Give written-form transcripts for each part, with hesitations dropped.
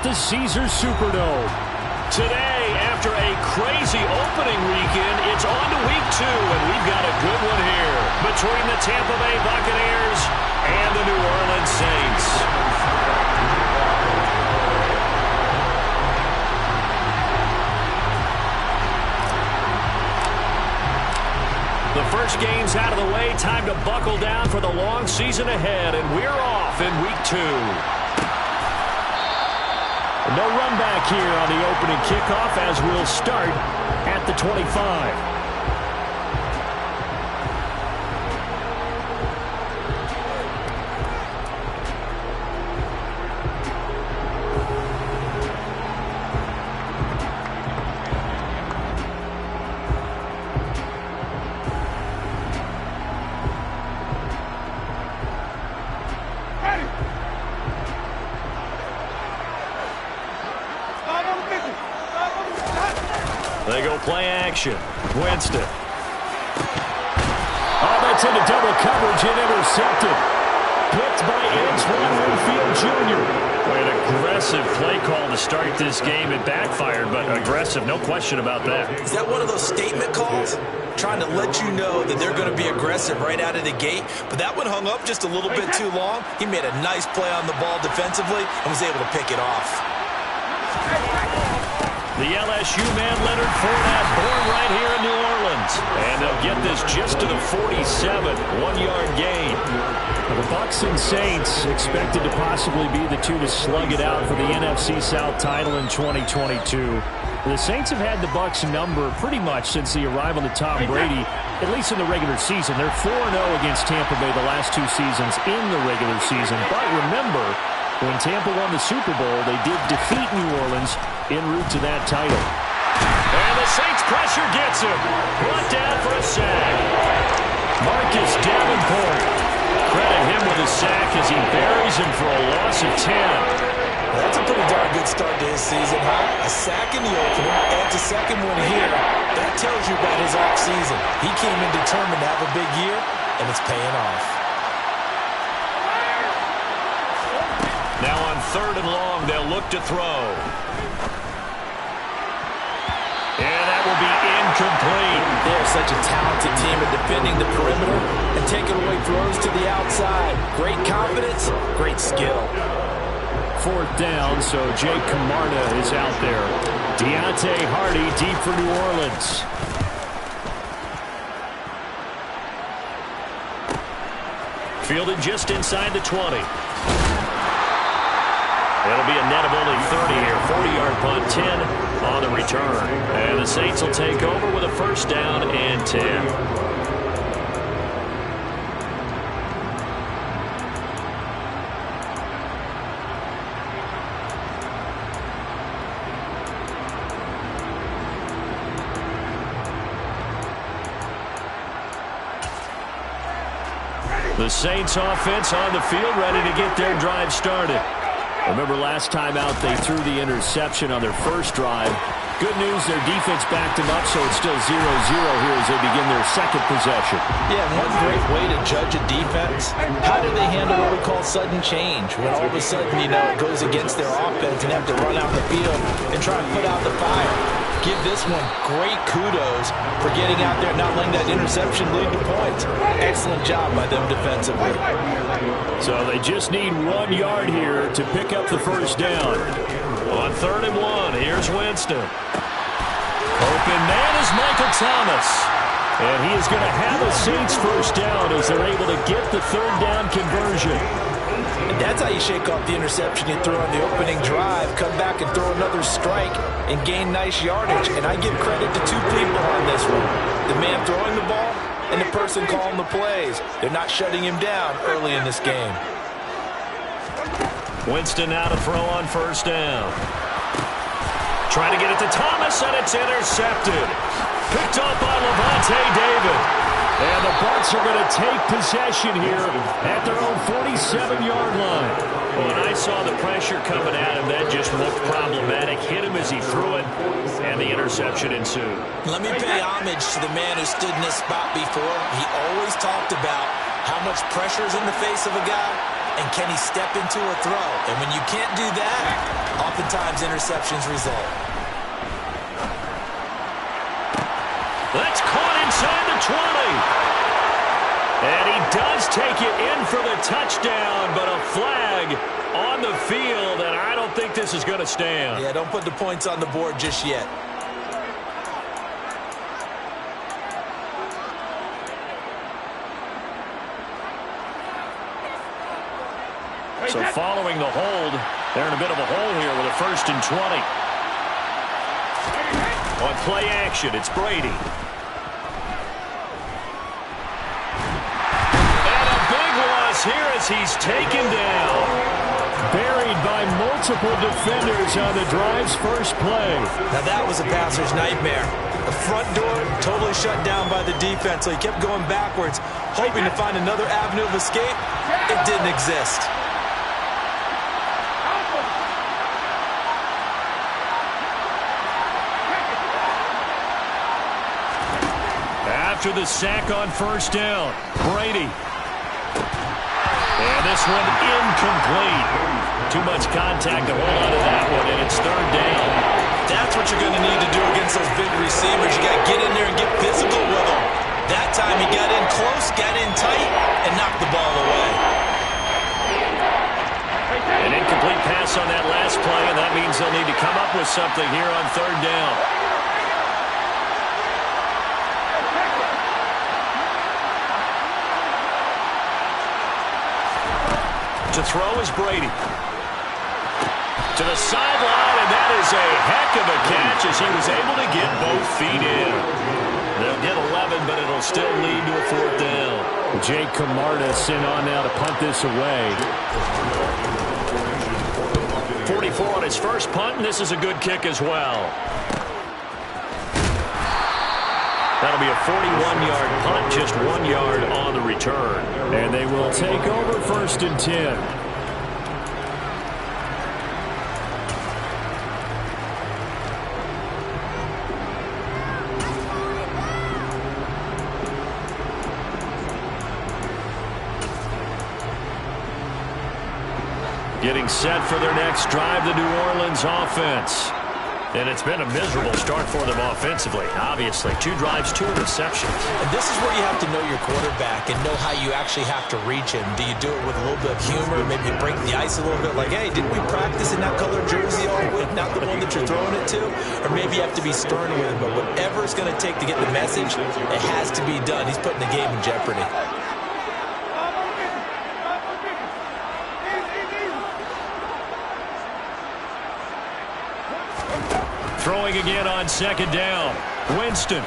at the Caesars Superdome. Today, after a crazy opening weekend, it's on to week 2, and we've got a good one here between the Tampa Bay Buccaneers and the New Orleans Saints. The first game's out of the way. Time to buckle down for the long season ahead, and we're off in week 2. No run back here on the opening kickoff as we'll start at the 25. They go play action. Winston. Oh, that's into double coverage and intercepted. Picked by Antoine Winfield Jr. An aggressive play call to start this game. It backfired, but aggressive, no question about that. Is that one of those statement calls? Trying to let you know that they're going to be aggressive right out of the gate, but that one hung up just a little bit too long. He made a nice play on the ball defensively and was able to pick it off. The LSU man, Leonard Fournette, born right here in New Orleans. And they'll get this just to the 47, 1-yard gain. The Bucs and Saints expected to possibly be the two to slug it out for the NFC South title in 2022. The Saints have had the Bucs number pretty much since the arrival of Tom Brady, at least in the regular season. They're 4-0 against Tampa Bay the last 2 seasons in the regular season. But remember, when Tampa won the Super Bowl, they did defeat New Orleans en route to that title. And the Saints pressure gets him. Brought down for a sack. Marcus Davenport. Credit him with a sack as he buries him for a loss of 10. That's a pretty darn good start to his season, huh? A sack in the opener, adds a second one here. That tells you about his offseason. He came in determined to have a big year, and it's paying off. Now on 3rd and long, they'll look to throw. And that will be incomplete. They're such a talented team at defending the perimeter and taking away throws to the outside. Great confidence, great skill. 4th down, so Jake Camarda is out there. Deontay Hardy deep for New Orleans. Fielded just inside the 20. It'll be a net of only 30 here. 40-yard punt, 10 on the return. And the Saints will take over with a 1st down and 10. The Saints offense on the field, ready to get their drive started. Remember last time out they threw the interception on their first drive. Good news, their defense backed them up, so it's still 0-0 here as they begin their 2nd possession. Yeah, and one great way to judge a defense, how do they handle what we call sudden change? When all of a sudden, you know, it goes against their offense and have to run out the field and try and put out the fire. Give this one great kudos for getting out there and not letting that interception lead to points. Excellent job by them defensively. So they just need 1 yard here to pick up the 1st down. On 3rd and 1, here's Winston. Open man is Michael Thomas. And he is going to have a Saints 1st down as they're able to get the 3rd down conversion. And that's how you shake off the interception you threw on the opening drive, come back and throw another strike and gain nice yardage. And I give credit to 2 people on this one. The man throwing the ball and the person calling the plays. They're not shutting him down early in this game. Winston now to throw on 1st down. Trying to get it to Thomas, and it's intercepted. Picked up by Levante David. And the Bucs are going to take possession here at their own 47-yard line. When I saw the pressure coming at him, that just looked problematic. Hit him as he threw it, and the interception ensued. Let me pay homage to the man who stood in this spot before. He always talked about how much pressure is in the face of a guy. and can he step into a throw? And when you can't do that, oftentimes interceptions result. That's caught inside the 20. And he does take it in for the touchdown, but a flag on the field, and I don't think this is going to stand. Yeah, don't put the points on the board just yet. So following the hold, they're in a bit of a hole here with a 1st and 20. On play action, it's Brady. Here as he's taken down. Buried by multiple defenders on the drive's first play. Now that was a passer's nightmare. The front door totally shut down by the defense, so he kept going backwards, hoping to find another avenue of escape. It didn't exist. After the sack on 1st down, Brady. And this one incomplete. Too much contact to hold on to that one, and it's 3rd down. That's what you're going to need to do against those big receivers. You got to get in there and get physical with them. That time he got in close, got in tight, and knocked the ball away. An incomplete pass on that last play, and that means they'll need to come up with something here on 3rd down. To throw is Brady. To the sideline, and that is a heck of a catch as he was able to get both feet in. They'll get 11, but it'll still lead to a 4th down. Jake Camardas in on now to punt this away. 44 on his first punt, and this is a good kick as well. That'll be a 41-yard punt, just 1 yard on the return. And they will take over 1st and 10. Getting set for their next drive, the New Orleans offense. And it's been a miserable start for them offensively, obviously. 2 drives, 2 interceptions. And this is where you have to know your quarterback and know how you actually have to reach him. Do you do it with a little bit of humor, maybe you break the ice a little bit, like, hey, didn't we practice in that colored jersey all week, not the one that you're throwing it to? Or maybe you have to be stern with him, but whatever it's going to take to get the message, it has to be done. He's putting the game in jeopardy. Throwing again on 2nd down. Winston.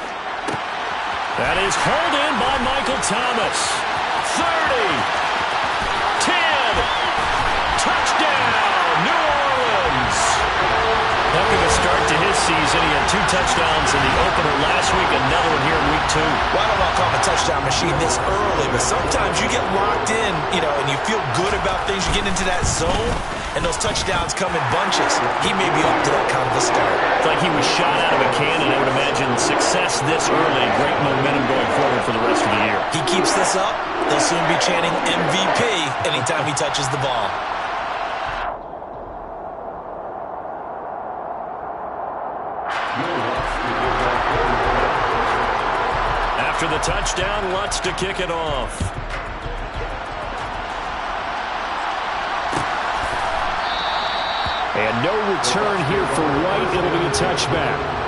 That is hauled in by Michael Thomas. 30. 10. Touchdown, New Orleans. Heck of a start to his season. He had 2 touchdowns in the opener last week, another one here in week 2. Well, I don't want to call him a touchdown machine this early, but sometimes you get locked in, and you feel good about things. You get into that zone, and those touchdowns come in bunches. He may be up to that kind of a start. It's like he was shot out of a cannon. I would imagine success this early, great momentum going forward for the rest of the year. He keeps this up, they'll soon be chanting MVP anytime he touches the ball. After the touchdown, Lutz to kick it off. And no return here for White. It'll be a touchback.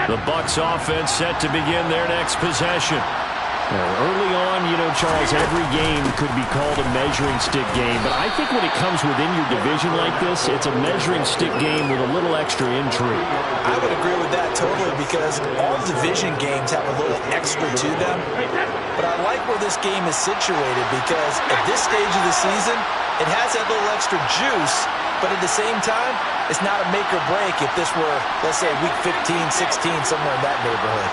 The Bucs offense set to begin their next possession. Early on, Charles, every game could be called a measuring stick game. But I think when it comes within your division like this, it's a measuring stick game with a little extra intrigue. I would agree with that totally because all division games have a little extra to them. But I like where this game is situated because at this stage of the season, it has that little extra juice But at the same time, it's not a make or break if this were, let's say, week 15, 16, somewhere in that neighborhood.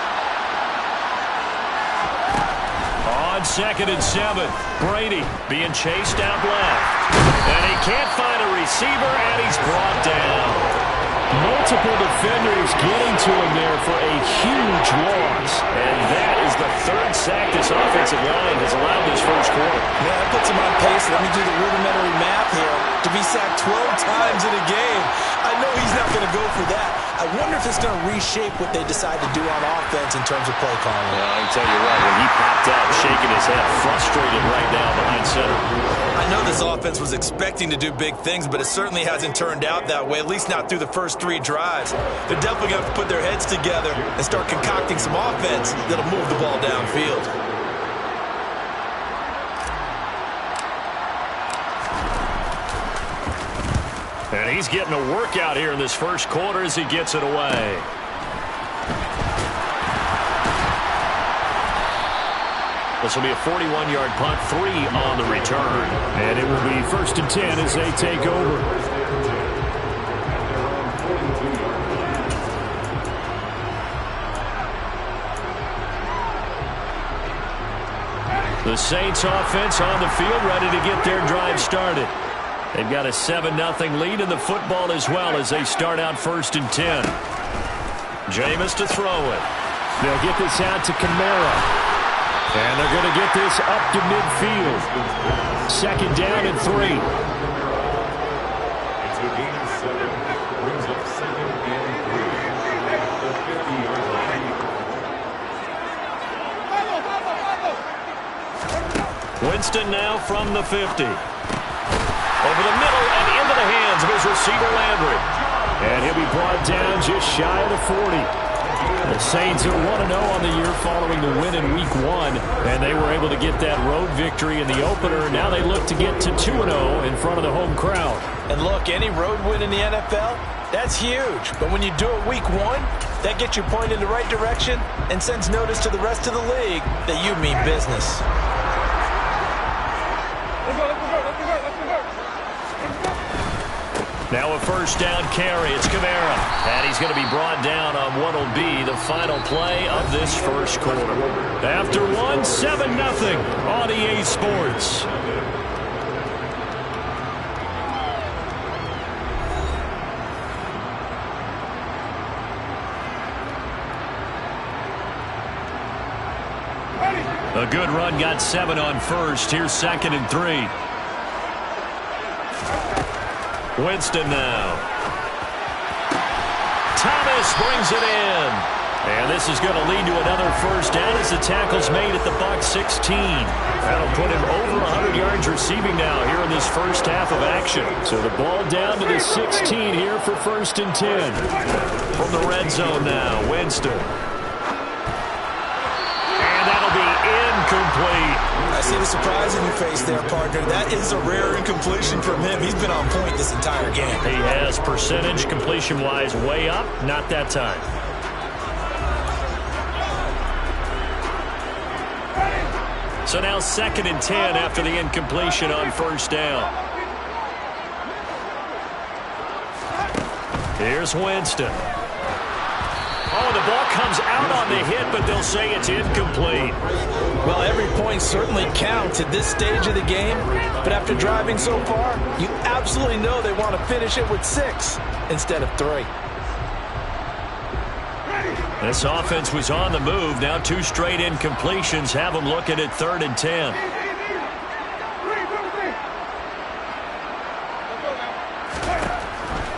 On 2nd and 7, Brady being chased out left. And he can't find a receiver, and he's brought down. Multiple defenders getting to him there for a huge loss. And that is the 3rd sack this offensive line has allowed this first quarter. Yeah, that puts him on pace. Let me do the rudimentary math here. To be sacked 12 times in a game, I know he's not going to go for that. I wonder if it's going to reshape what they decide to do on offense in terms of play calling. Well, I can tell you what, when he popped out shaking his head, frustrated right now behind center. I know this offense was expecting to do big things, but it certainly hasn't turned out that way, at least not through the first 3 drives. They're definitely going to have to put their heads together and start concocting some offense that'll move the ball downfield. And he's getting a workout here in this first quarter as he gets it away. This will be a 41-yard punt, 3 on the return. And it will be 1st and 10 as they take over. The Saints offense on the field, ready to get their drive started. They've got a 7-0 lead in the football as well as they start out 1st and 10. Jameis to throw it. They'll get this out to Kamara. And they're going to get this up to midfield. 2nd down and 3. Winston now from the 50. Over the middle and into the hands of his receiver Landry. And he'll be brought down just shy of the 40. The Saints are 1-0 on the year following the win in Week 1, and they were able to get that road victory in the opener. Now they look to get to 2-0 in front of the home crowd. And look, any road win in the NFL, that's huge. But when you do it Week 1, that gets you pointed in the right direction and sends notice to the rest of the league that you mean business. Now a 1st down carry. It's Kamara. And he's going to be brought down on what will be the final play of this first quarter. After 1, 7-0 on EA Sports. A good run, got 7 on 1st. Here's 2nd and 3. Winston now. Thomas brings it in. And this is going to lead to another 1st down as the tackle's made at the Bucs 16. That'll put him over 100 yards receiving now here in this first half of action. So the ball down to the 16 here for 1st and 10. From the red zone now, Winston. And that'll be incomplete. I see the surprise in your face there, partner. That is a rare incompletion from him. He's been on point this entire game. He has percentage completion-wise way up. Not that time. So now 2nd and 10 after the incompletion on 1st down. Here's Winston. Oh, the ball comes out on the hit, but they'll say it's incomplete. Well, every point certainly counts at this stage of the game, but after driving so far, you absolutely know they want to finish it with 6 instead of 3. This offense was on the move. Now 2 straight incompletions have them looking at 3rd and 10.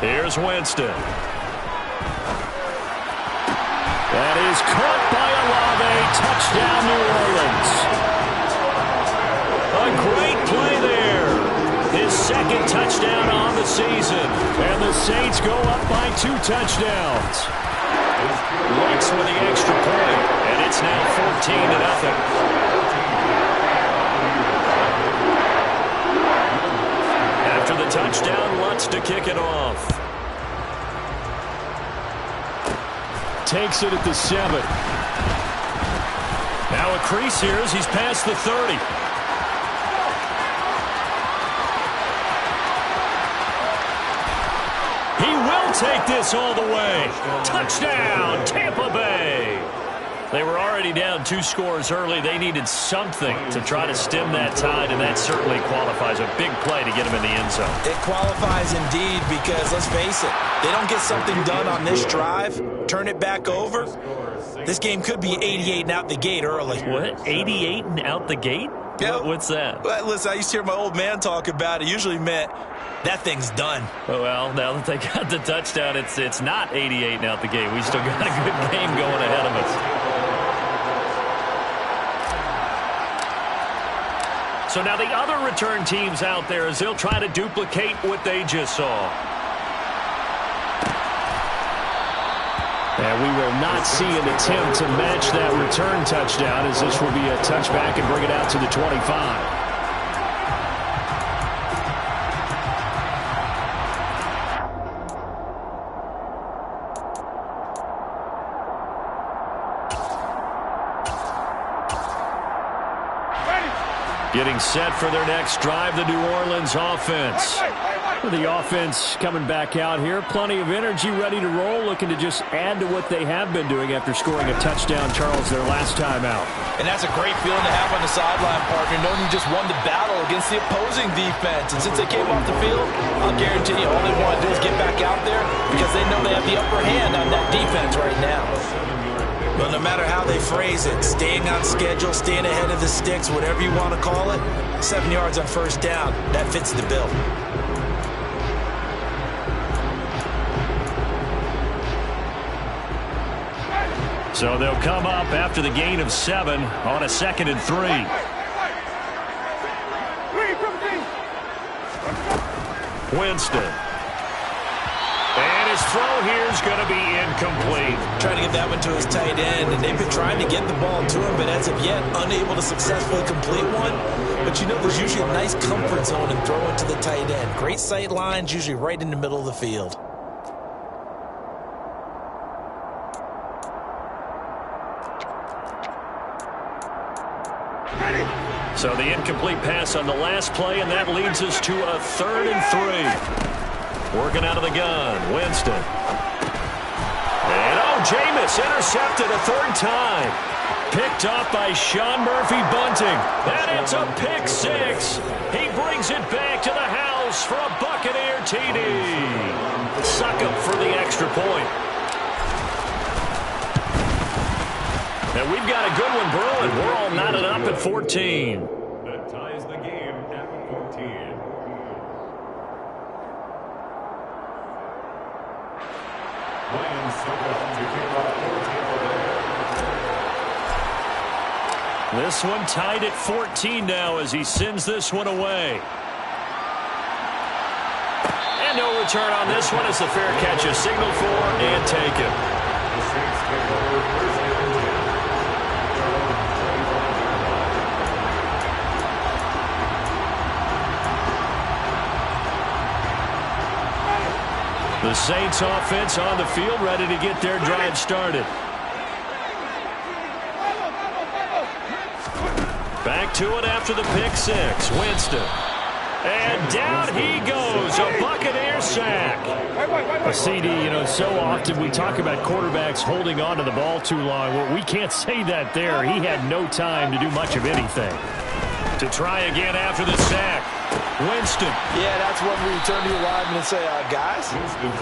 Here's Winston. That is caught by Olave. Touchdown, New Orleans. A great play there. His 2nd touchdown on the season. And the Saints go up by 2 touchdowns. Lutz with the extra point, and it's now 14-0. After the touchdown, Lutz to kick it off. Takes it at the 7. Now a crease here as he's past the 30. He will take this all the way. Touchdown, Tampa Bay. They were already down 2 scores early. They needed something to try to stem that tide, and that certainly qualifies. A big play to get them in the end zone. It qualifies indeed because, let's face it, they don't get something done on this drive, turn it back over, this game could be 88 and out the gate early. What? 88 and out the gate? Yep. What's that? Well, listen, I used to hear my old man talk about it. Usually meant that thing's done. Well, now that they got the touchdown, it's not 88 and out the gate. We still got a good game going ahead of us. So now the other return teams out there as they'll try to duplicate what they just saw. And we will not see an attempt to match that return touchdown, as this will be a touchback and bring it out to the 25. Getting set for their next drive, the New Orleans offense. The offense coming back out here. Plenty of energy, ready to roll, looking to just add to what they have been doing after scoring a touchdown, Charles, their last time out. And that's a great feeling to have on the sideline, partner, knowing you just won the battle against the opposing defense. And since they came off the field, I'll guarantee you all they want to do is get back out there because they know they have the upper hand on that defense right now. But no matter how they phrase it, staying on schedule, staying ahead of the sticks, whatever you want to call it, 7 yards on first down, that fits the bill. So they'll come up after the gain of 7 on a 2nd and 3. Winston. And his throw here is going to be incomplete. Trying to get that one to his tight end, and they've been trying to get the ball to him, but as of yet, unable to successfully complete one. But you know, there's usually a nice comfort zone in throwing to the tight end. Great sight lines, usually right in the middle of the field. So the incomplete pass on the last play, and that leads us to a 3rd and 3. Working out of the gun, Winston. And Jameis intercepted a 3rd time. Picked up by Sean Murphy-Bunting. And it's a pick 6. He brings it back to the house for a Buccaneer TD. Suck up for the extra point. And we've got a good one brewing. We're all knotted up at 14. That ties the game at 14. Lions set up to kick off 14. This one tied at 14 now as he sends this one away. And no return on this one as the fair catch is signaled for and taken. The Saints take over first and 10. The Saints offense on the field, ready to get their drive started. Back to it after the pick 6. Winston. And down he goes. A Buccaneer sack. A CD, you know, so often we talk about quarterbacks holding on to the ball too long. Well, we can't say that there. He had no time to do much of anything. To try again after the sack. Winston. Yeah, that's when we turn to your lineman and say, guys,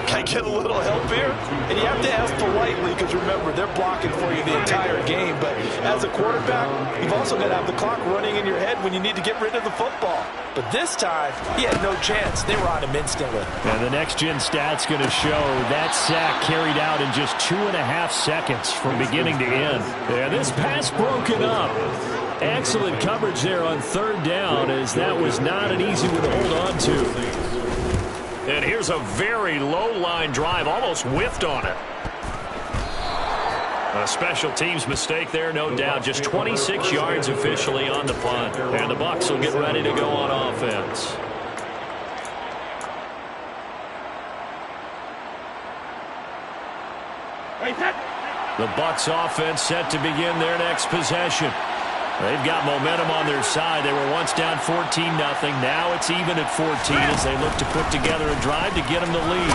can I get a little help here? And you have to ask politely because, remember, they're blocking for you the entire game. But as a quarterback, you've also got to have the clock running in your head when you need to get rid of the football. But this time, he had no chance. They were on him instantly. And the next-gen stat's going to show that sack carried out in just 2.5 seconds from beginning to end. Yeah, this pass broken up. Excellent coverage there on 3rd down, as that was not an easy one to hold on to. And here's a very low-line drive, almost whiffed on it. A special teams mistake there, no doubt. Just 26 yards officially on the punt. And the Bucs will get ready to go on offense. The Bucs offense set to begin their next possession. They've got momentum on their side. They were once down 14-0. Now it's even at 14 as they look to put together a drive to get them the lead.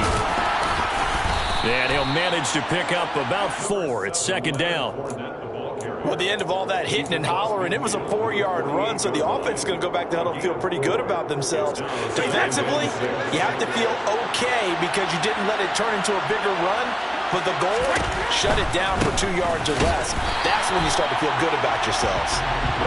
And he'll manage to pick up about 4. It's second down. Well, at the end of all that hitting and hollering, it was a 4-yard run, so the offense is going to go back to huddle and feel pretty good about themselves. Defensively, you have to feel okay because you didn't let it turn into a bigger run, but the goal, shut it down for 2 yards or less. That's when you start to feel good about yourselves.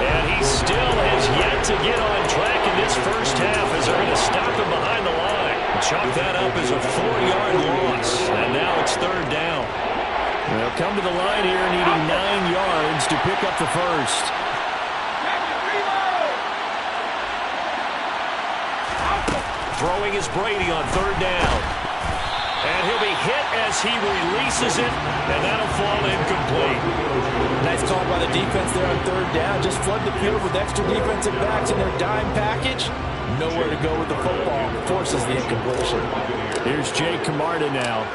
And he still has yet to get on track in this first half as they're going to stop him behind the line. Chalk that up as a 4-yard loss, and now it's third down. They'll come to the line here needing 9 yards to pick up the first. Throwing is Brady on third down. And he'll be hit as he releases it, and that'll fall incomplete. Nice call by the defense there on third down. Just flood the field with extra defensive backs in their dime package. Nowhere to go with the football. Forces the incompletion. Here's Jay Camarda now.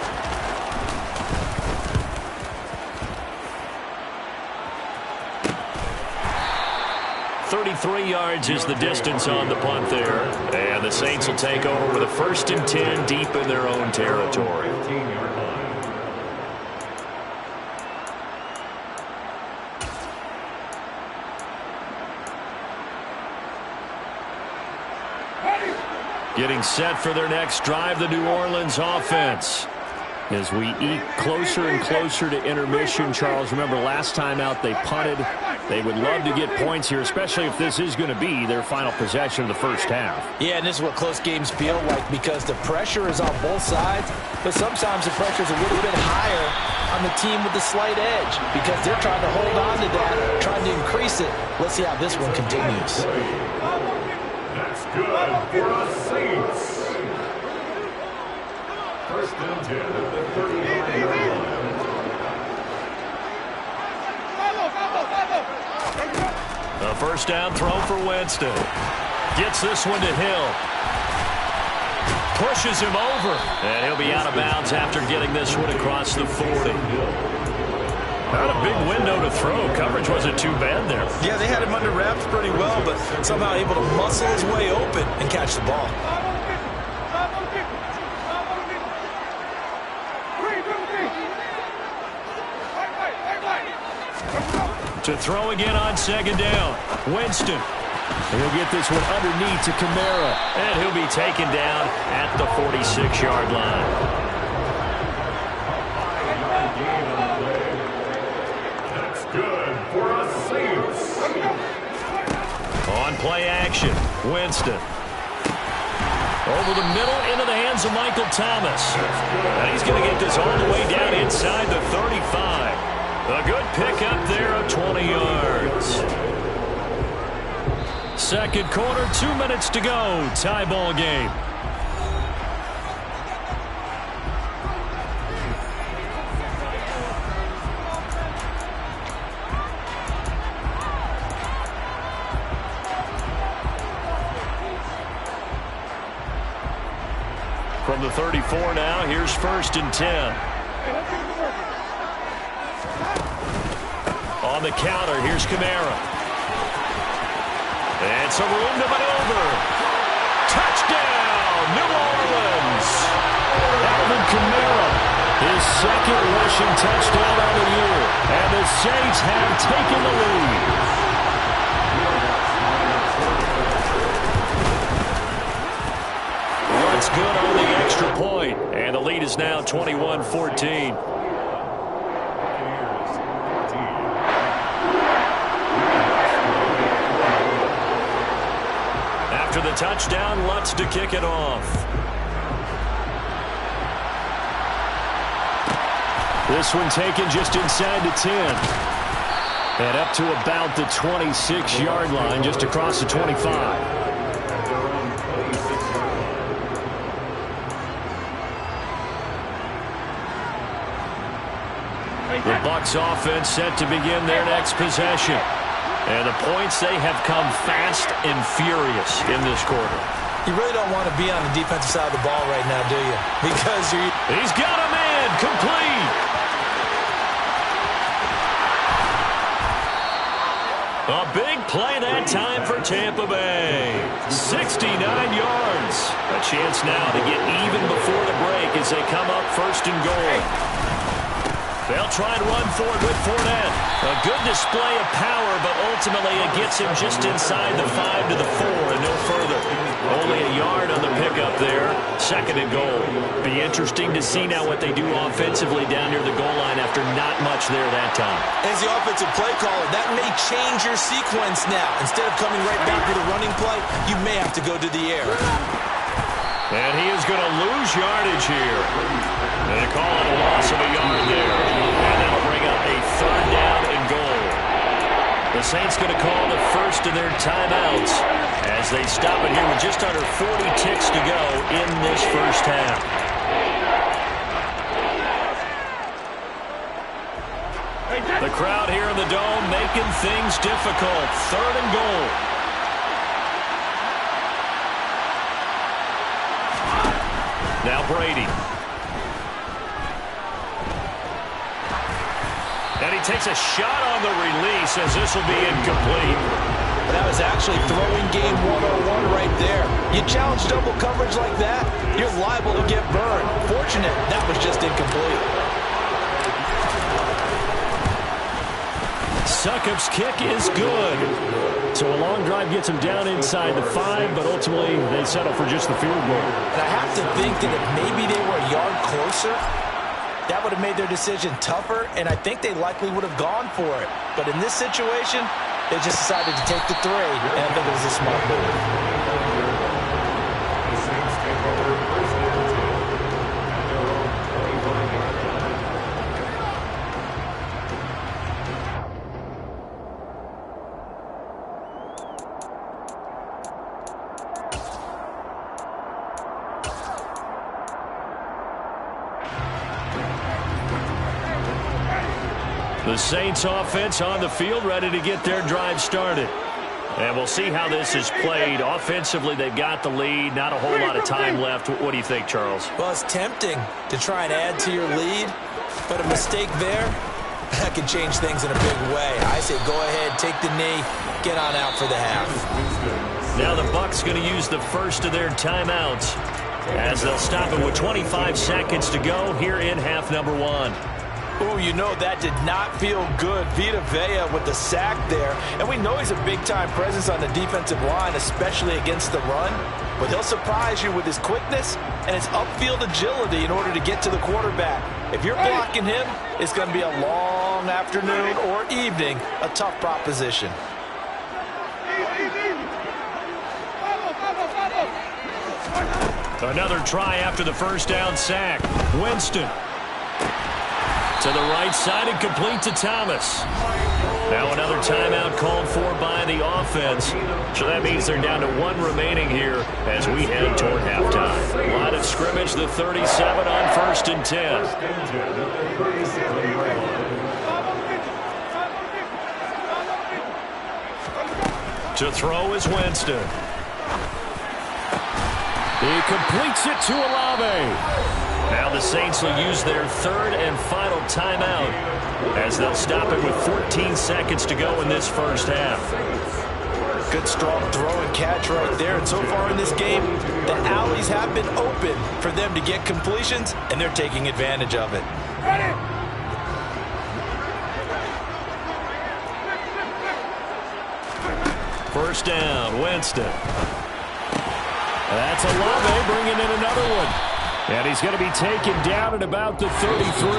33 yards is the distance on the punt there. And the Saints will take over with a 1st and 10 deep in their own territory. Getting set for their next drive, the New Orleans offense. As we eke closer and closer to intermission, Charles, remember last time out they punted. They would love to get points here, especially if this is going to be their final possession of the first half. Yeah, and this is what close games feel like because the pressure is on both sides, but sometimes the pressure is a little bit higher on the team with the slight edge because they're trying to hold on to that, trying to increase it. Let's see how this one continues. That's good for the Saints. 1st and 10 at the 39-yard line. A first down throw for Winston. Gets this one to Hill. Pushes him over. And he'll be out of bounds after getting this one across the 40. Not a big window to throw. Coverage wasn't too bad there. Yeah, they had him under wraps pretty well, but somehow able to muscle his way open and catch the ball. To throw again on second down. Winston. And he'll get this one underneath to Kamara. And he'll be taken down at the 46-yard line. That's good for a Saints. On play action, Winston. Over the middle into the hands of Michael Thomas. And he's going to get this all the way down inside the 35. A good pickup there of 20 yards. Second quarter, 2 minutes to go. Tie ball game. From the 34 now, here's 1st and 10. On the counter, here's Kamara. And some room to maneuver. Touchdown, New Orleans. Alvin Kamara, his second rushing touchdown on the year. And the Saints have taken the lead. That's good on the extra point. And the lead is now 21-14. After the touchdown, Lutz to kick it off. This one taken just inside the 10. And up to about the 26-yard line, just across the 25. The Bucs offense set to begin their next possession. And the points, they have come fast and furious in this quarter. You really don't want to be on the defensive side of the ball right now, do you? Because he's got a man complete. A big play that time for Tampa Bay. 69 yards. A chance now to get even before the break as they come up 1st and goal. They'll try and run forward with Fournette. A good display of power, but ultimately it gets him just inside the 5 to the 4 and no further. Only a yard on the pickup there. 2nd and goal. Be interesting to see now what they do offensively down near the goal line after not much there that time. As the offensive play caller, that may change your sequence now. Instead of coming right back to the running play, you may have to go to the air. And he is going to lose yardage here. And they call it a loss of a yard there. And that'll bring up a 3rd down and goal. The Saints going to call the first of their timeouts as they stop it here with just under 40 ticks to go in this first half. The crowd here in the Dome making things difficult. 3rd and goal. Now Brady. And he takes a shot on the release as this will be incomplete. That was actually throwing game 101 right there. You challenge double coverage like that, you're liable to get burned. Fortunate, that was just incomplete. Succop's kick is good. So a long drive gets him down inside the 5, but ultimately they settle for just the field goal. And I have to think that if maybe they were a yard closer, that would have made their decision tougher, and I think they likely would have gone for it. But in this situation, they just decided to take the 3, and I think it was a smart move. The Saints offense on the field, ready to get their drive started. And we'll see how this is played. Offensively, they've got the lead. Not a whole lot of time left. What do you think, Charles? Well, it's tempting to try and add to your lead, but a mistake there, that can change things in a big way. I say go ahead, take the knee, get on out for the half. Now the Bucs going to use the first of their timeouts as they'll stop it with 25 seconds to go here in half number 1. Oh, you know that did not feel good. Vita Vea with the sack there. And we know he's a big-time presence on the defensive line, especially against the run. But he'll surprise you with his quickness and his upfield agility in order to get to the quarterback. If you're blocking him, it's going to be a long afternoon or evening, a tough proposition. Another try after the first down sack. Winston. To the right side and complete to Thomas. Now another timeout called for by the offense. So that means they're down to 1 remaining here as we head toward halftime. Line of scrimmage, the 37 on 1st and 10. To throw is Winston. He completes it to Olave. Now the Saints will use their 3rd and final timeout as they'll stop it with 14 seconds to go in this first half. Good strong throw and catch right there. And so far in this game, the alleys have been open for them to get completions, and they're taking advantage of it. First down, Winston. That's Olave bringing in another one. And he's going to be taken down at about the 33.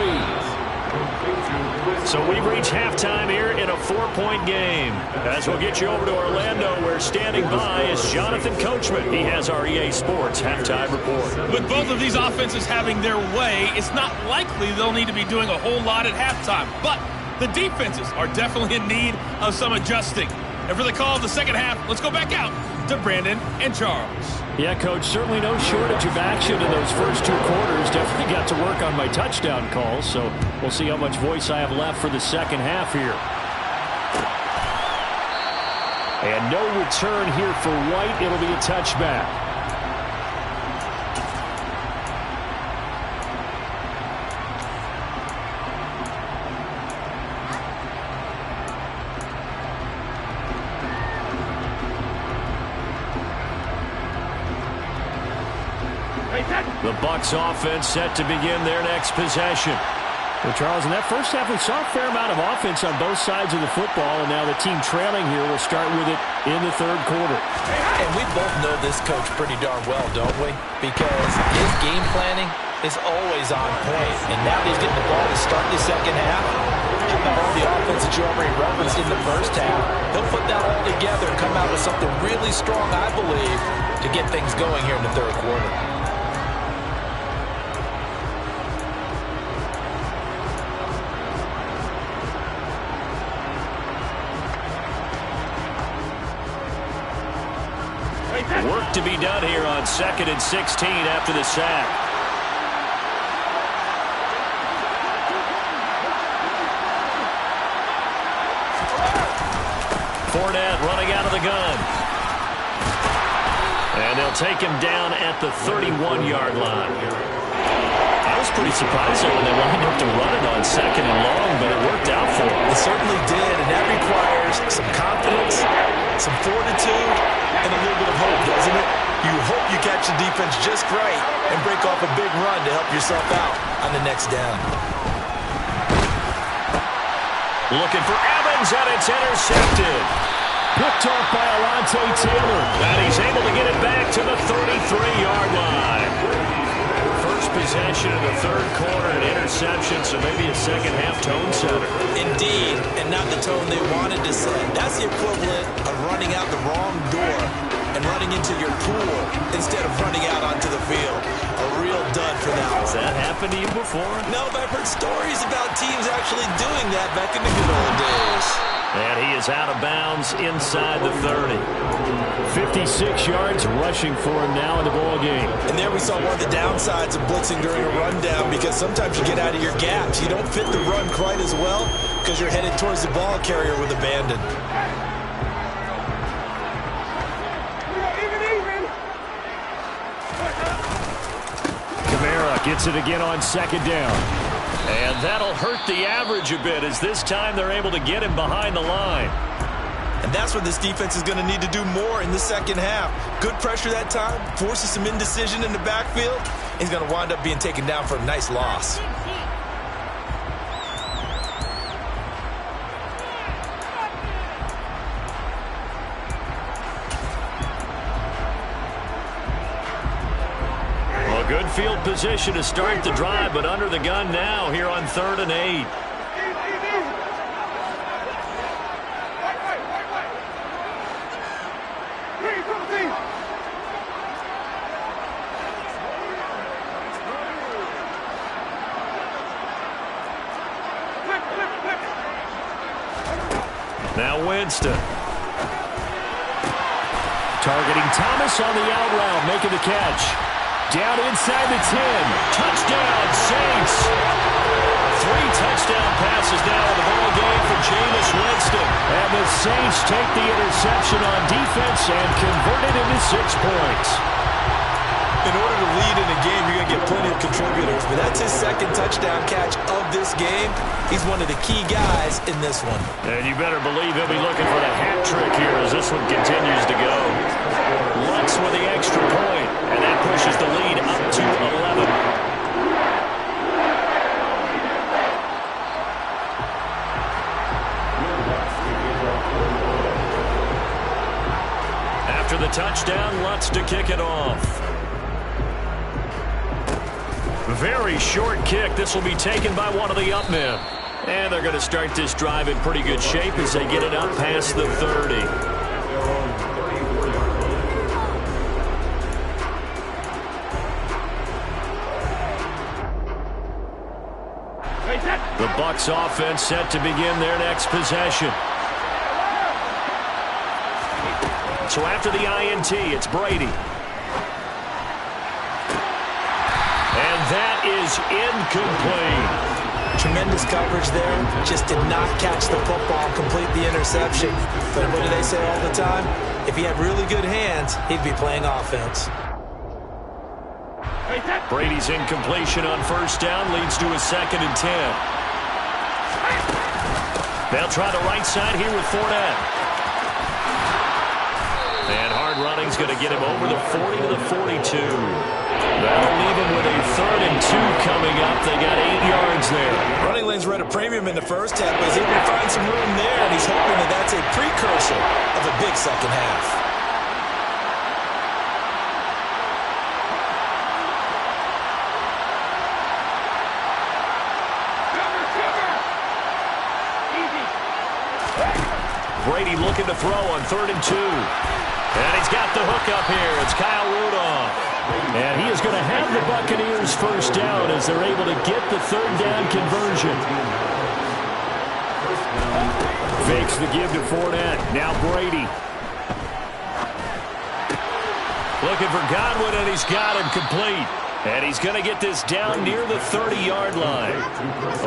So we've reached halftime here in a 4-point game. As we'll get you over to Orlando, where standing by is Jonathan Coachman. He has our EA Sports halftime report. With both of these offenses having their way, it's not likely they'll need to be doing a whole lot at halftime. But the defenses are definitely in need of some adjusting. And for the call of the second half, let's go back out to Brandon and Charles. Yeah, Coach, certainly no shortage of action in those first 2 quarters. Definitely got to work on my touchdown calls, so we'll see how much voice I have left for the second half here. And no return here for White. It'll be a touchback. The Bucs offense set to begin their next possession. Well, Charles, in that first half, we saw a fair amount of offense on both sides of the football, and now the team trailing here will start with it in the third quarter. And we both know this coach pretty darn well, don't we? Because his game planning is always on point. And now he's getting the ball to start the second half. How about all the offense that you already referenced in the first half? He'll put that all together and come out with something really strong, I believe, to get things going here in the third quarter. Work to be done here on 2nd and 16 after the sack. Fournette running out of the gun. And they'll take him down at the 31-yard line. I was pretty surprised when they lined up to run it on 2nd and long, but it worked out for them. It certainly did, and that requires some confidence, some fortitude, and a little bit of hope, doesn't it? You hope you catch the defense just right and break off a big run to help yourself out on the next down. Looking for Evans, and it's intercepted. Picked off by Alontae Taylor. And he's able to get it back to the 33-yard line. First possession of the third quarter, an interception, so maybe a second-half tone setter. Indeed, and not the tone they wanted to set. That's the equivalent of running out the wrong door and running into your pool instead of running out onto the field. A real dud for that. Has that happened to you before? No, but I've heard stories about teams actually doing that back in the good old days. And he is out of bounds inside the 30. 56 yards rushing for him now in the ball game. And there we saw one of the downsides of blitzing during a rundown, because sometimes you get out of your gaps. You don't fit the run quite as well because you're headed towards the ball carrier with abandon. Kamara gets it again on 2nd down. And that'll hurt the average a bit, as this time they're able to get him behind the line. And that's where this defense is going to need to do more in the second half. Good pressure that time, forces some indecision in the backfield. He's going to wind up being taken down for a nice loss. Good field position to start the drive, but under the gun now here on 3rd and 8. Now Winston. Targeting Thomas on the out route, making the catch. Down inside the 10. Touchdown, Saints. 3 touchdown passes now in the ball game for Jameis Winston. And the Saints take the interception on defense and convert it into 6 points. In order to lead in a game, you're going to get plenty of contributors. But that's his 2nd touchdown catch of this game. He's one of the key guys in this one. And you better believe he'll be looking for the hat trick here as this one continues to go. Lutz with the extra point, and that pushes the lead up to 11. After the touchdown, Lutz to kick it off. Very short kick. This will be taken by one of the up men. And they're going to start this drive in pretty good shape as they get it up past the 30. The Bucs offense set to begin their next possession. So after the INT, it's Brady. And that is incomplete. Tremendous coverage there. Just did not catch the football and complete the interception. But what do they say all the time? If he had really good hands, he'd be playing offense. Brady's incompletion on 1st down leads to a 2nd and 10. They'll try the right side here with Fournette. And hard run running's going to get him over the 40 to the 42. That'll leave him with a 3rd and 2 coming up. They got 8 yards there. Running lanes were at a premium in the first half, but he's able to find some room there, and he's hoping that that's a precursor of a big second half. Brady looking to throw on 3rd and 2. And he's got the hook up here. It's Kyle Rudolph. And he is going to have the Buccaneers first down as they're able to get the 3rd down conversion. Fakes the give to Fournette. Now Brady. Looking for Godwin, and he's got him complete. And he's going to get this down near the 30-yard line.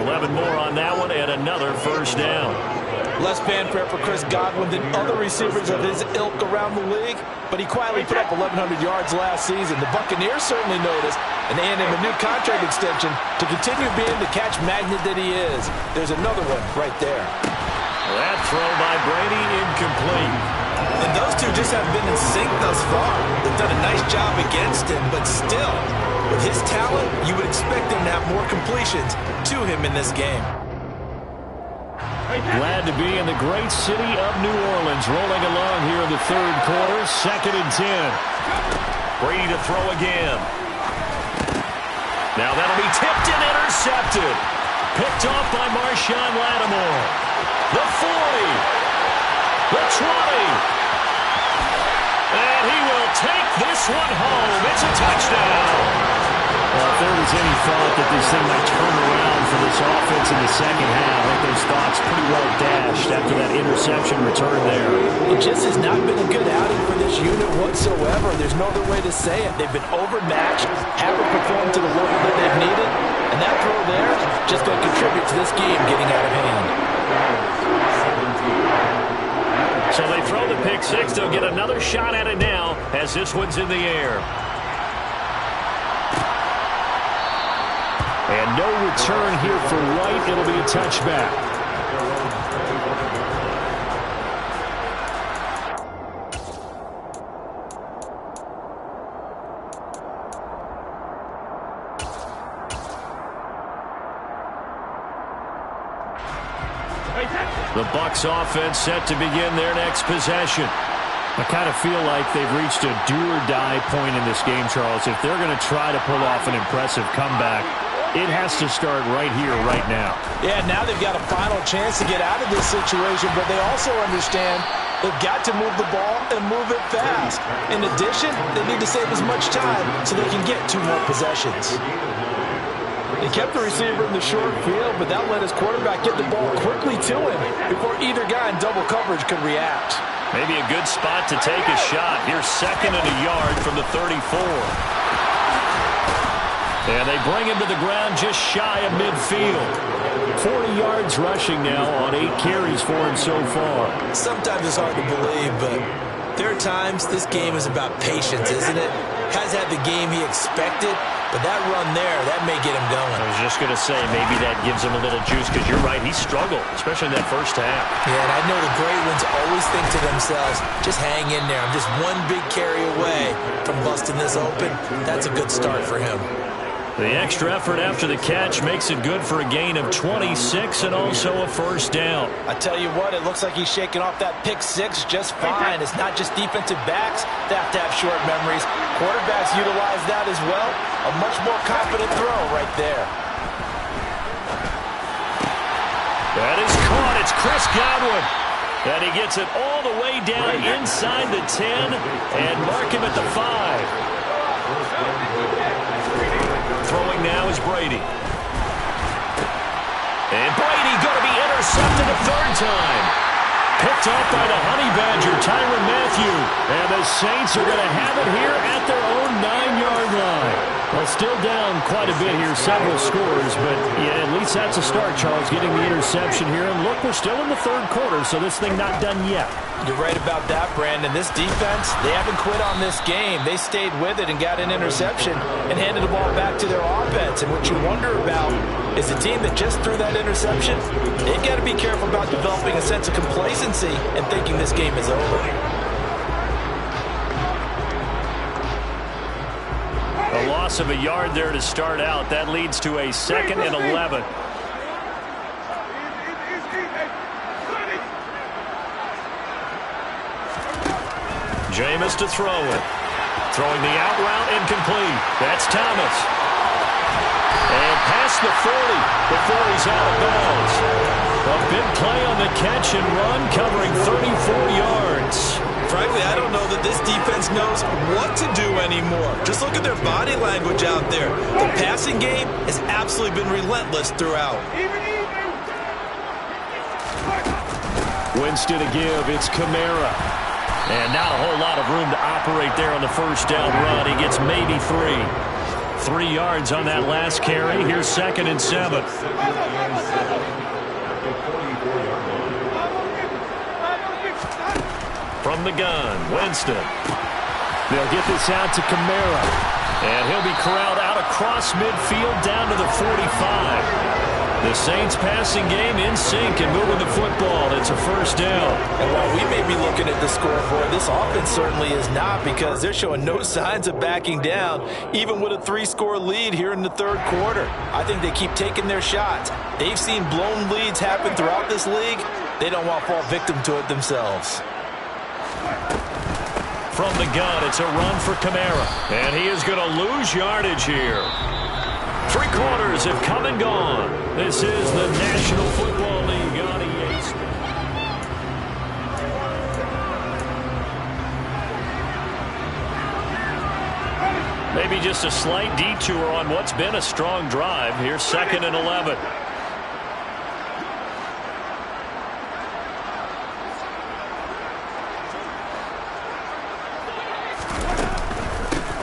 11 more on that one, and another first down. Less fanfare for Chris Godwin than other receivers of his ilk around the league, but he quietly put up 1,100 yards last season. The Buccaneers certainly noticed, and they handed him a new contract extension to continue being the catch magnet that he is. There's another one right there. That throw by Brady incomplete. And those two just haven't been in sync thus far. They've done a nice job against him, but still, with his talent, you would expect him to have more completions to him in this game. Glad to be in the great city of New Orleans, rolling along here in the 3rd quarter, 2nd and 10. Brady to throw again. Now that'll be tipped and intercepted. Picked off by Marshawn Lattimore. The 40. The 20. And he will take this one home. It's a touchdown. Well, if there was any thought that this thing might turn around for this offense in the second half, I think those thoughts pretty well dashed after that interception return there. It just has not been a good outing for this unit whatsoever. There's no other way to say it. They've been overmatched, haven't performed to the level that they've needed, and that throw there is just going to contribute to this game getting out of hand. So they throw the pick six. They'll get another shot at it now as this one's in the air. And no return here for White. It'll be a touchback. The Bucs offense set to begin their next possession. I kind of feel like they've reached a do-or-die point in this game, Charles. If they're going to try to pull off an impressive comeback, it has to start right here, right now. Yeah, now they've got a final chance to get out of this situation, but they also understand they've got to move the ball and move it fast. In addition, they need to save as much time so they can get 2 more possessions. They kept the receiver in the short field, but that let his quarterback get the ball quickly to him before either guy in double coverage could react. Maybe a good spot to take a shot. Here's 2nd and a yard from the 34. And they bring him to the ground just shy of midfield. 40 yards rushing now on 8 carries for him so far. Sometimes it's hard to believe, but there are times this game is about patience, isn't it? Has had the game he expected, but that run there, that may get him going. I was just going to say, maybe that gives him a little juice, because you're right, he struggled, especially in that first half. Yeah, and I know the great ones always think to themselves, just hang in there. I'm just one big carry away from busting this open. That's a good start for him. The extra effort after the catch makes it good for a gain of 26 and also a first down. I tell you what, it looks like he's shaking off that pick six just fine. It's not just defensive backs that have to have short memories. Quarterbacks utilize that as well. A much more confident throw right there. That is caught. It's Chris Godwin. And he gets it all the way down inside the 10 and mark him at the 5. Throwing now is Brady. And Brady going to be intercepted a 3rd time. Picked off by the Honey Badger, Tyrann Mathieu. And the Saints are going to have it here at their own 9-yard line. Well, still down quite a bit here, several scores, but yeah, at least that's a start, Charles, getting the interception here. And look, we're still in the 3rd quarter, so this thing not done yet. You're right about that, Brandon. This defense, they haven't quit on this game. They stayed with it and got an interception and handed the ball back to their offense. And what you wonder about is the team that just threw that interception, they've got to be careful about developing a sense of complacency and thinking this game is over. loss of a yard there to start out. That leads to a 2nd and 11. Jameis to throw it. Throwing the out route incomplete. That's Thomas. And past the 40 before he's out of bounds. A big play on the catch and run, covering 34 yards. Frankly, I don't know that this defense knows what to do anymore. Just look at their body language out there. The passing game has absolutely been relentless throughout. Winston to give. It's Kamara. And not a whole lot of room to operate there on the first down run. He gets maybe 3. 3 yards on that last carry. Here's 2nd and 7. From the gun, Winston. They'll get this out to Kamara. And he'll be corralled out across midfield down to the 45. The Saints passing game in sync and moving the football. It's a first down. And while we may be looking at the scoreboard, this offense certainly is not, because they're showing no signs of backing down, even with a 3-score lead here in the third quarter. I think they keep taking their shots. They've seen blown leads happen throughout this league. They don't want to fall victim to it themselves. From the gun, it's a run for Kamara. And he is going to lose yardage here. 3 quarters have come and gone. This is the National Football League on EA Sports. Maybe just a slight detour on what's been a strong drive. Here's 2nd and 11.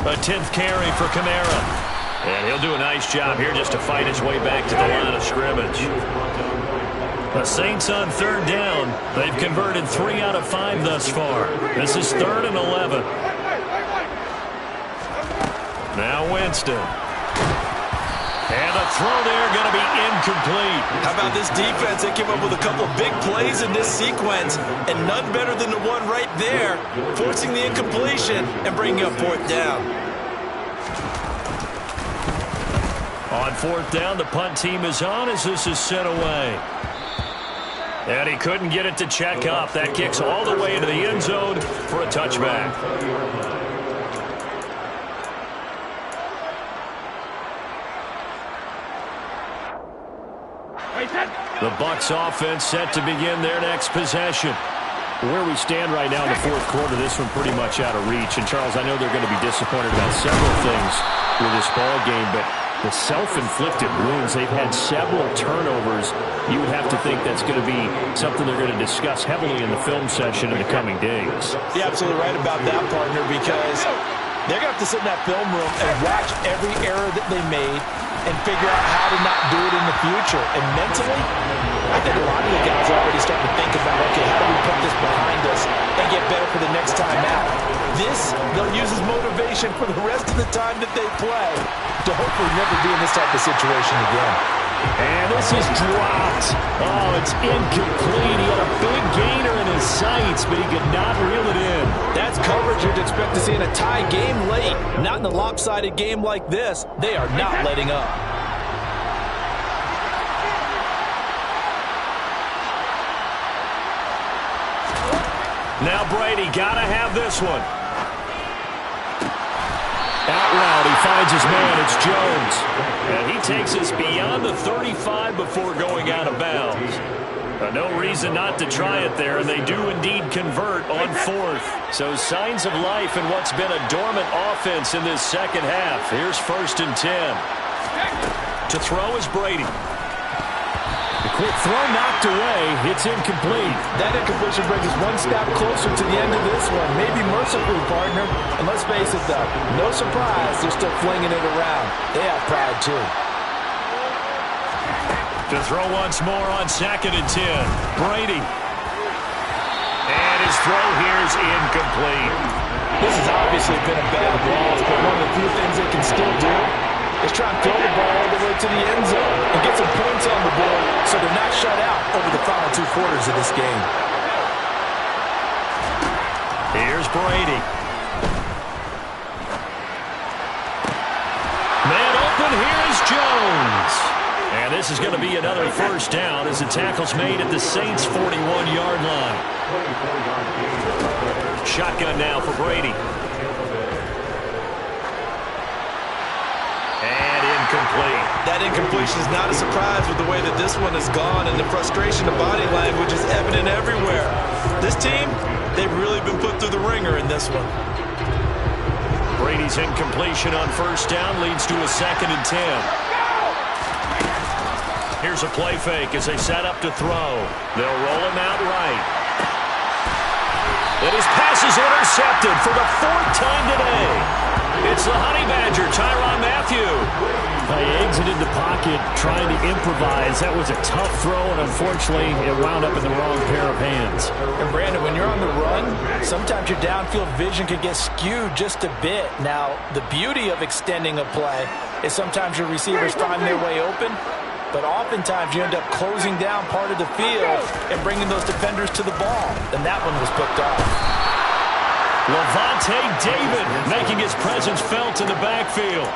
A 10th carry for Kamara. And he'll do a nice job here just to fight his way back to the line of scrimmage. The Saints on 3rd down. They've converted 3 out of 5 thus far. This is 3rd and 11. Now Winston. And a throw there going to be incomplete. How about this defense? They came up with a couple of big plays in this sequence, and none better than the one right there, forcing the incompletion and bringing up 4th down. On 4th down, the punt team is on as this is sent away. And he couldn't get it to check up. That kicks all the way into the end zone for a touchback. The Bucs offense set to begin their next possession. Where we stand right now in the 4th quarter, this one pretty much out of reach. And, Charles, I know they're going to be disappointed about several things with this ball game, but the self-inflicted wounds, they've had several turnovers. You would have to think that's going to be something they're going to discuss heavily in the film session in the coming days. You're absolutely right about that, partner, because they're going to have to sit in that film room and watch every error that they made and figure out how to not do it in the future. And mentally, I think a lot of the guys are already starting to think about, okay, how do we put this behind us and get better for the next time out? This, they'll use as motivation for the rest of the time that they play to hopefully never be in this type of situation again. And this is dropped. Oh, it's incomplete. He had a big gainer in his sights, but he could not reel it in. That's coverage you'd expect to see in a tie game late. Not in a lopsided game like this. They are not letting up. Now Brady got to have this one. Out route, he finds his man. It's Jones. And he takes us beyond the 35 before going out of bounds. No reason not to try it there, and they do indeed convert on 4th. So signs of life in what's been a dormant offense in this second half. Here's 1st and 10. To throw is Brady. The quick throw knocked away. It's incomplete. That incompletion brings us one step closer to the end of this one. Maybe mercifully, partner. And let's face it, though, no surprise, they're still flinging it around. They have pride, too. To throw once more on 2nd and 10. Brady. And his throw here is incomplete. This has obviously been a bad loss, but one of the few things they can still do is try and throw the ball all the way to the end zone and get some points on the board so they're not shut out over the final 2 quarters of this game. Here's Brady. this is going to be another first down as the tackle's made at the Saints' 41-yard line. Shotgun now for Brady. And incomplete. That incompletion is not a surprise with the way that this one has gone, and the frustration of body language is evident everywhere. This team, they've really been put through the ringer in this one. Brady's incompletion on first down leads to a 2nd and 10. Here's a play fake as they set up to throw. They'll roll him out right. And his pass is intercepted for the 4th time today. It's the Honey Badger, Tyrann Mathieu. He exited the pocket trying to improvise. That was a tough throw, and unfortunately, it wound up in the wrong pair of hands. And Brandon, when you're on the run, sometimes your downfield vision can get skewed just a bit. Now, the beauty of extending a play is sometimes your receivers find their way open, but oftentimes you end up closing down part of the field and bringing those defenders to the ball. And that one was picked off. Lavonte David making his presence felt in the backfield.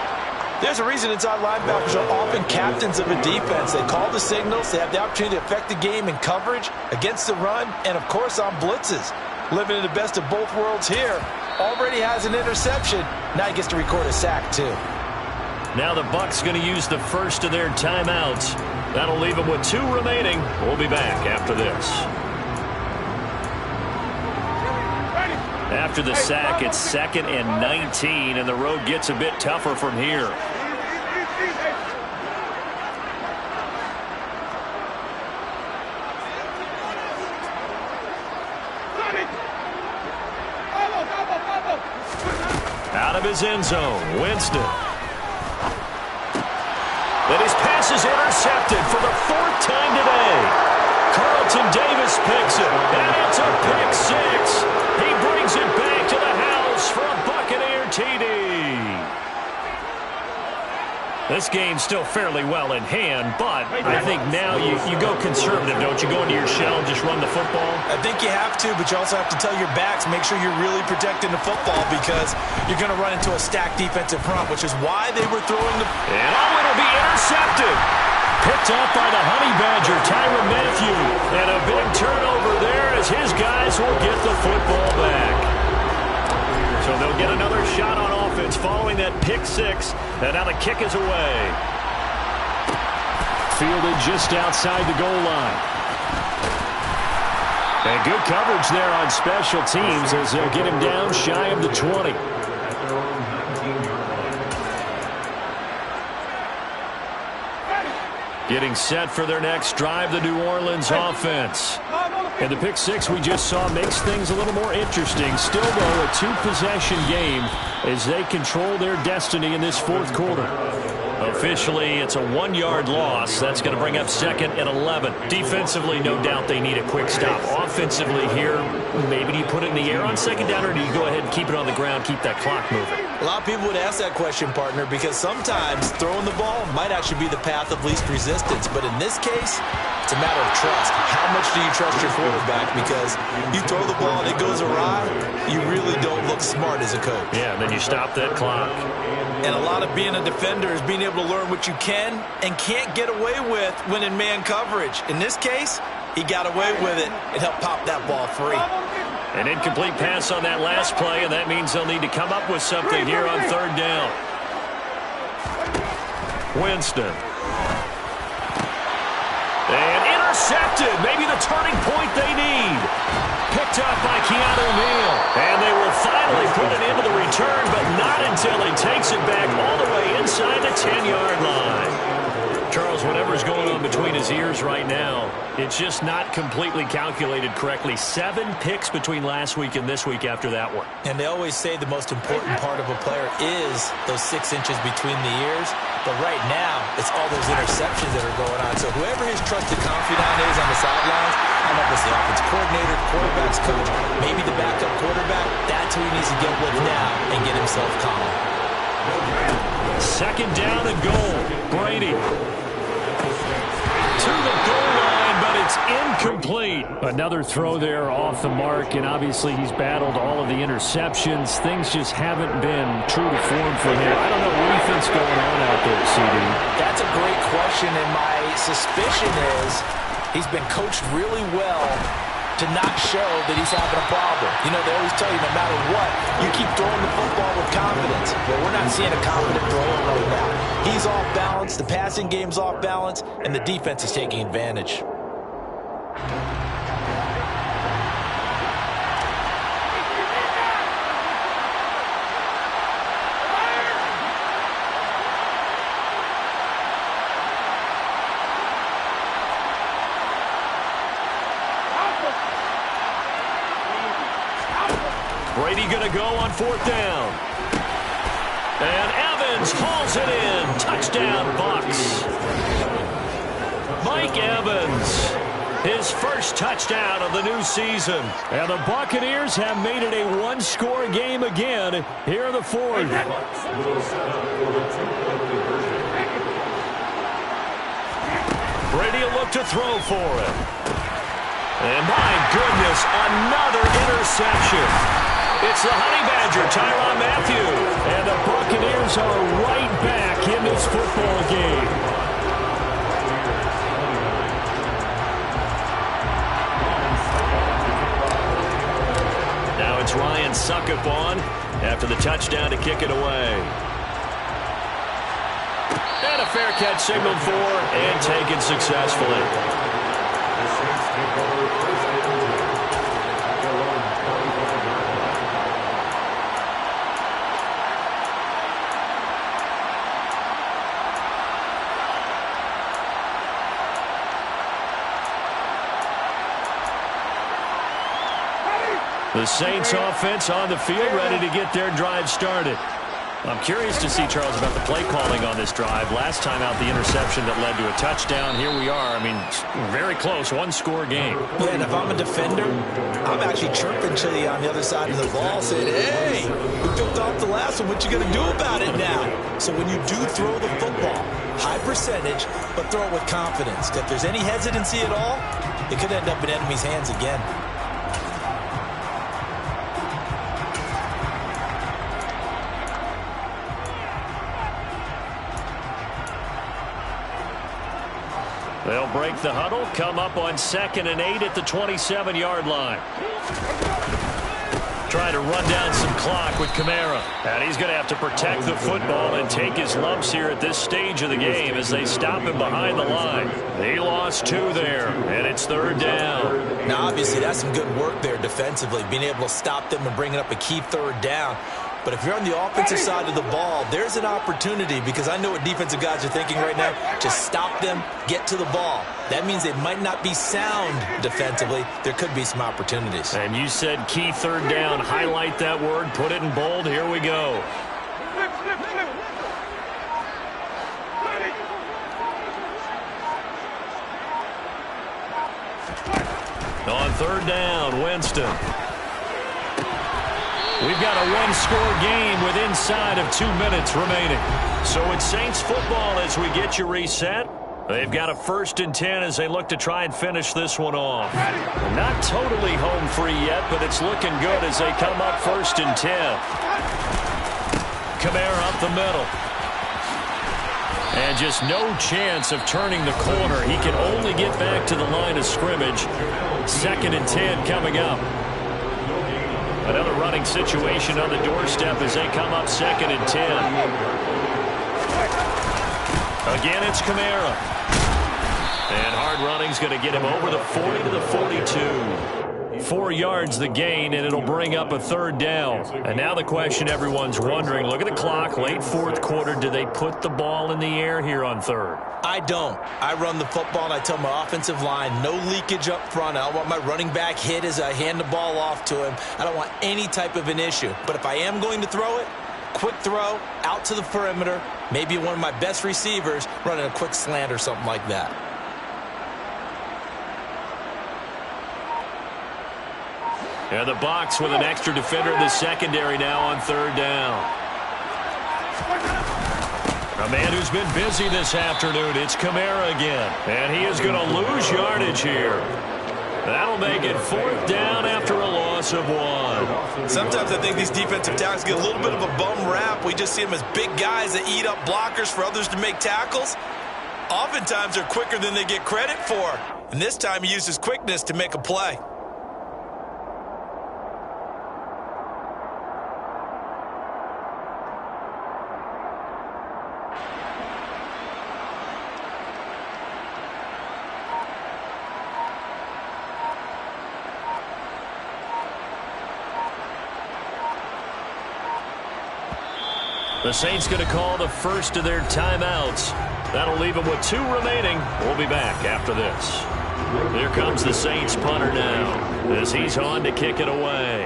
There's a reason inside linebackers are often captains of a defense. They call the signals. They have the opportunity to affect the game in coverage, against the run, and, of course, on blitzes. Living in the best of both worlds here. Already has an interception. Now he gets to record a sack, too. Now the Bucs going to use the first of their timeouts. That'll leave them with 2 remaining. We'll be back after this. After the sack, it's 2nd and 19, and the road gets a bit tougher from here. Out of his end zone, Winston. Then his pass is intercepted for the 4th time today. Carlton Davis picks it, and it's a pick 6. He brings it back to the house for a Buccaneer TD. This game's still fairly well in hand, but I think now you go conservative, don't you? Go into your shell and just run the football? I think you have to, but you also have to tell your backs, make sure you're really protecting the football because you're going to run into a stacked defensive front, which is why they were throwing the... And it'll be intercepted. Picked up by the Honey Badger, Tyrann Mathieu. And a big turnover there as his guys will get the football back. So they'll get another shot on offense following that pick 6. And now the kick is away. Fielded just outside the goal line. And good coverage there on special teams as they'll get him down shy of the 20. Getting set for their next drive, the New Orleans offense. And the pick 6 we just saw makes things a little more interesting. Still, though, a 2-possession game as they control their destiny in this 4th quarter. Officially, it's a 1-yard loss. That's going to bring up 2nd and 11. Defensively, no doubt they need a quick stop. Offensively here, maybe do you put it in the air on 2nd down, or do you go ahead and keep it on the ground, keep that clock moving? A lot of people would ask that question, partner, because sometimes throwing the ball might actually be the path of least resistance. But in this case, it's a matter of trust. How much do you trust your quarterback? Because you throw the ball and it goes awry, you really don't look smart as a coach. Yeah, and then you stop that clock. And a lot of being a defender is being able to learn what you can and can't get away with when in man coverage. In this case, he got away with it and helped pop that ball free. An incomplete pass on that last play, and that means they'll need to come up with something here on 3rd down. Winston. And intercepted. Maybe the turning point they need. Picked up by Keanu Neal. And they will finally put it into the return, but not until he takes it back all the way inside the 10-yard line. Charles, whatever's going on between his ears right now, it's just not completely calculated correctly. 7 picks between last week and this week after that one. And they always say the most important part of a player is those 6 inches between the ears. But right now, it's all those interceptions that are going on. So whoever his trusted confidant is on the sidelines, I don't know if it's the offense coordinator, quarterback's coach, maybe the backup quarterback, that's who he needs to get with now and get himself calm. 2nd down and goal. Brady to the goal line, but It's incomplete. Another throw there off the mark, and obviously he's battled all of the interceptions. Things just haven't been true to form for him. I don't know what he thinks going on out there, CD. That's a great question, and my suspicion is he's been coached really well to not show that he's having a problem. You know, they always tell you no matter what, you keep throwing the football with confidence. Well, we're not seeing a confident thrower right now. He's off balance, the passing game's off balance, and the defense is taking advantage. Brady going to go on 4th down. And Evans hauls it in. Touchdown, Bucs. Mike Evans, his first touchdown of the new season. And the Buccaneers have made it a one-score game again here in the 4th. Brady will look to throw for it. And my goodness, another interception. It's the Honey Badger, Tyrann Mathieu. And the Buccaneers are right back in this football game. Now it's Ryan Succop on after the touchdown to kick it away. And a fair catch signaled for and taken successfully. The Saints offense on the field, ready to get their drive started. I'm curious to see, Charles, about the play calling on this drive. Last time out, the interception that led to a touchdown. Here we are. I mean, very close, one-score game. Yeah, and if I'm a defender, I'm actually chirping to you on the other side of the ball, saying, hey, we picked off the last one. What you going to do about it now? So when you do throw the football, high percentage, but throw it with confidence. If there's any hesitancy at all, it could end up in enemy's hands again. They'll break the huddle, come up on 2nd and 8 at the 27-yard line. Trying to run down some clock with Kamara. And he's going to have to protect the football and take his lumps here at this stage of the game as they stop him behind the line. He lost 2 there, and it's 3rd down. Now, obviously, that's some good work there defensively, being able to stop them and bringing up a key 3rd down. But if you're on the offensive side of the ball, there's an opportunity, because I know what defensive guys are thinking right now. Just stop them, get to the ball. That means they might not be sound defensively. There could be some opportunities. And you said key 3rd down. Highlight that word. Put it in bold. Here we go. On 3rd down, Winston. We've got a one-score game with inside of 2 minutes remaining. So it's Saints football as we get you reset. They've got a 1st and 10 as they look to try and finish this one off. Not totally home free yet, but it's looking good as they come up 1st and 10. Kamara up the middle. And just no chance of turning the corner. He can only get back to the line of scrimmage. 2nd and 10 coming up. Another running situation on the doorstep as they come up 2nd and 10. Again, it's Kamara. And hard running's going to get him over the 40 to the 42. 4 yards the gain, and it'll bring up a 3rd down. And now the question everyone's wondering, look at the clock, late 4th quarter. Do they put the ball in the air here on 3rd? I don't. I run the football, and I tell my offensive line, no leakage up front. I don't want my running back hit as I hand the ball off to him. I don't want any type of an issue. But if I am going to throw it, quick throw, out to the perimeter, maybe one of my best receivers running a quick slant or something like that. And the Bucs with an extra defender in the secondary now on 3rd down. A man who's been busy this afternoon. It's Kamara again. And he is going to lose yardage here. That'll make it 4th down after a loss of 1. Sometimes I think these defensive tackles get a little bit of a bum rap. We just see them as big guys that eat up blockers for others to make tackles. Oftentimes they're quicker than they get credit for. And this time he used his quickness to make a play. The Saints going to call the first of their timeouts. That'll leave them with 2 remaining. We'll be back after this. Here comes the Saints punter now as he's on to kick it away.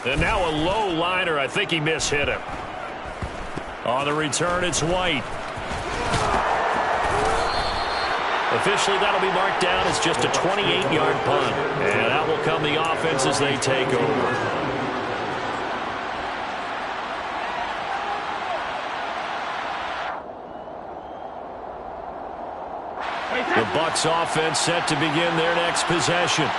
And now a low liner. I think he mishit him. On the return, it's White. Officially, that'll be marked down as just a 28-yard punt. And that will come the offense as they take over. The Bucs offense set to begin their next possession.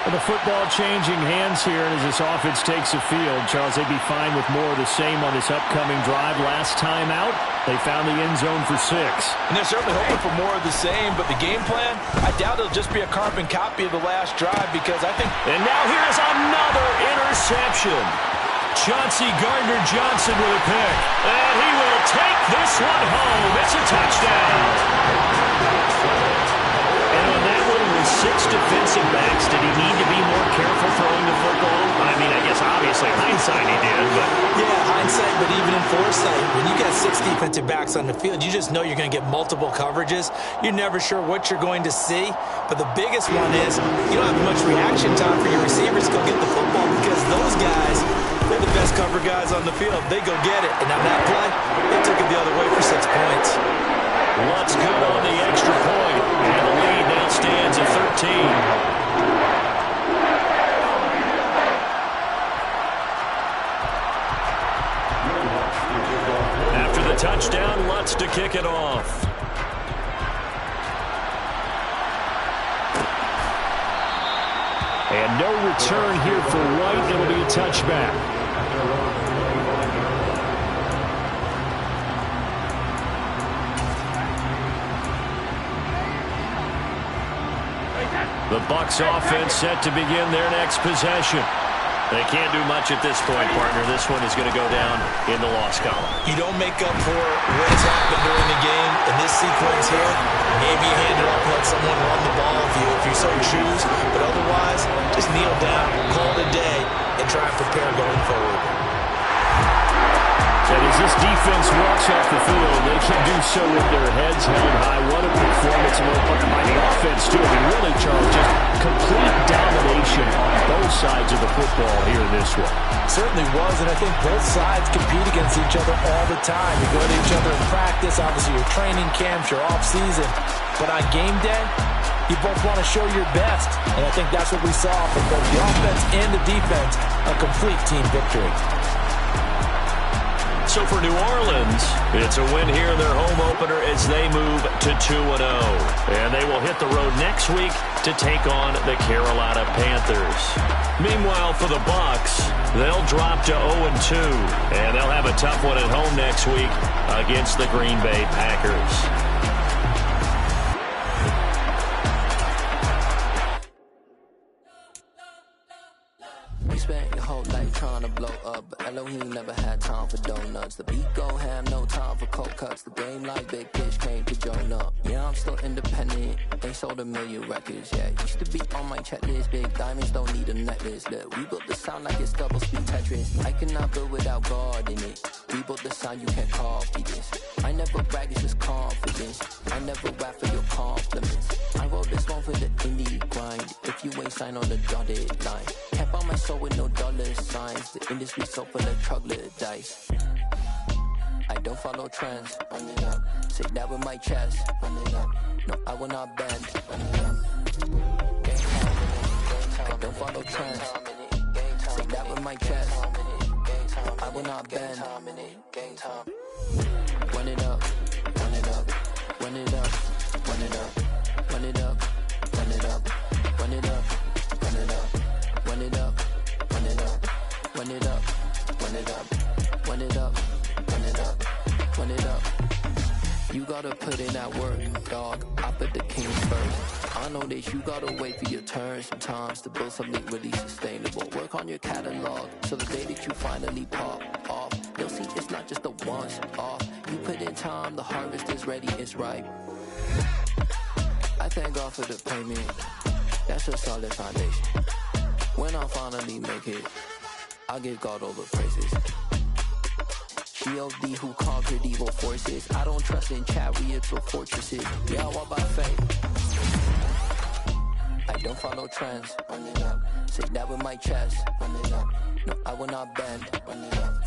And the football changing hands here as this offense takes the field. Charles, they'd be fine with more of the same on this upcoming drive. Last time out, they found the end zone for 6. And they're certainly hoping for more of the same, but the game plan, I doubt it'll just be a carbon copy of the last drive because I think... And now here's another interception. Chauncey Gardner-Johnson with a pick. And he will take this one home. It's a touchdown. And on that one with 6 defensive backs, did he need to be more careful throwing the football? I mean, I guess obviously hindsight he did, but... Yeah, hindsight, but even in foresight, when you got 6 defensive backs on the field, you just know you're going to get multiple coverages. You're never sure what you're going to see. But the biggest one is you don't have much reaction time for your receivers to go get the football because those guys, they're the best cover guys on the field. They go get it. And on that play, they took it the other way for 6 points. What's good on the extra point? And the lead now stands at 13. After the touchdown, Lutz to kick it off. And no return here for White. It'll be a touchback. The Bucs offense set to begin their next possession. They can't do much at this point, partner. This one is going to go down in the loss column. You don't make up for what has happened during the game in this sequence here. Maybe you hand it off and let someone run the ball if you so choose. But otherwise, just kneel down, call it a day, and try and prepare going forward. And as this defense walks off the field, they can do so with their heads held high. What a performance by the offense, too. I mean, really, Charles, just complete domination on both sides of the football here in this one. Certainly was, and I think both sides compete against each other all the time. You go to each other in practice, obviously your training camps, your off-season. But on game day, you both want to show your best. And I think that's what we saw from both the offense and the defense, a complete team victory. So for New Orleans, it's a win here in their home opener as they move to 2-0. And they will hit the road next week to take on the Carolina Panthers. Meanwhile, for the Bucs, they'll drop to 0-2. And they'll have a tough one at home next week against the Green Bay Packers. Spent your whole life trying to blow up, but Elohim never had time for donuts. The beat go ham, no time for cold cuts. The game like Big Fish came to join up. Yeah, I'm still independent. They sold 1 million records, yeah. Used to be on my checklist. Big diamonds don't need a necklace. Look, we built the sound like it's double speed Tetris. I cannot build without God in it. We built the sound, you can't copy this. I never brag, it's just confidence. I never rap for your compliments. I wrote this one for the indie grind. If you ain't signed on the dotted line, can't buy my soul with no dollar signs. The industry so full of troglodytes. I don't follow trends. Run it up. Say that with my chest. Run it up. No, I will not bend. Run it up. I don't follow trends. Say that with my chest. I will not bend. Game time. Run it up, run it up, run it up, run it up, run it up, run it up, run it up, run it up, run it up, run it up, run it up, run it up, run it up, run it up, run it up. You gotta put in that work, dog. I put the kings first. I know that you gotta wait for your turn sometimes to build something really sustainable. Work on your catalog, so the day that you finally pop off, they'll see it's not just a once off. You put in time, the harvest is ready, it's ripe. I thank God for the payment, that's a solid foundation. When I finally make it, I give God all the praises. G.O.D. who conquered evil forces. I don't trust in chariots or fortresses. Yeah, I walk by faith. I don't follow trends. Run it up. Say that with my chest. Run it up. No, I will not bend. Run it up.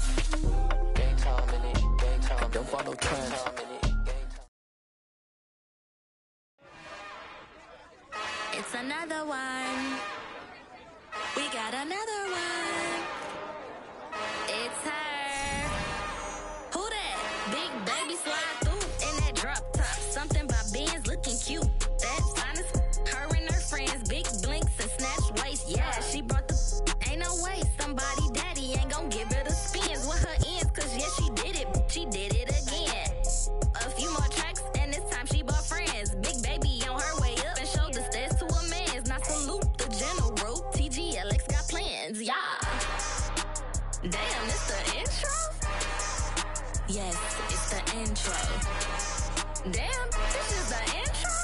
Game time in it. Game time. I don't follow trends. It's another one. We got another one. It's her. Big baby slide through in that drop top. Something about Benz looking cute. That's honest. Her and her friends, big blinks and snatch waist. Yeah, she brought the ain't no way. Somebody daddy ain't gon' give her the spins with her ends. Cause yeah, she did it. She did it again. A few more tracks and this time she bought friends. Big baby on her way up and showed the stairs to a man's. Now salute the general. TGLX got plans. Yeah. Damn, it's the intro? Yes, it's the intro. Damn, this is the intro?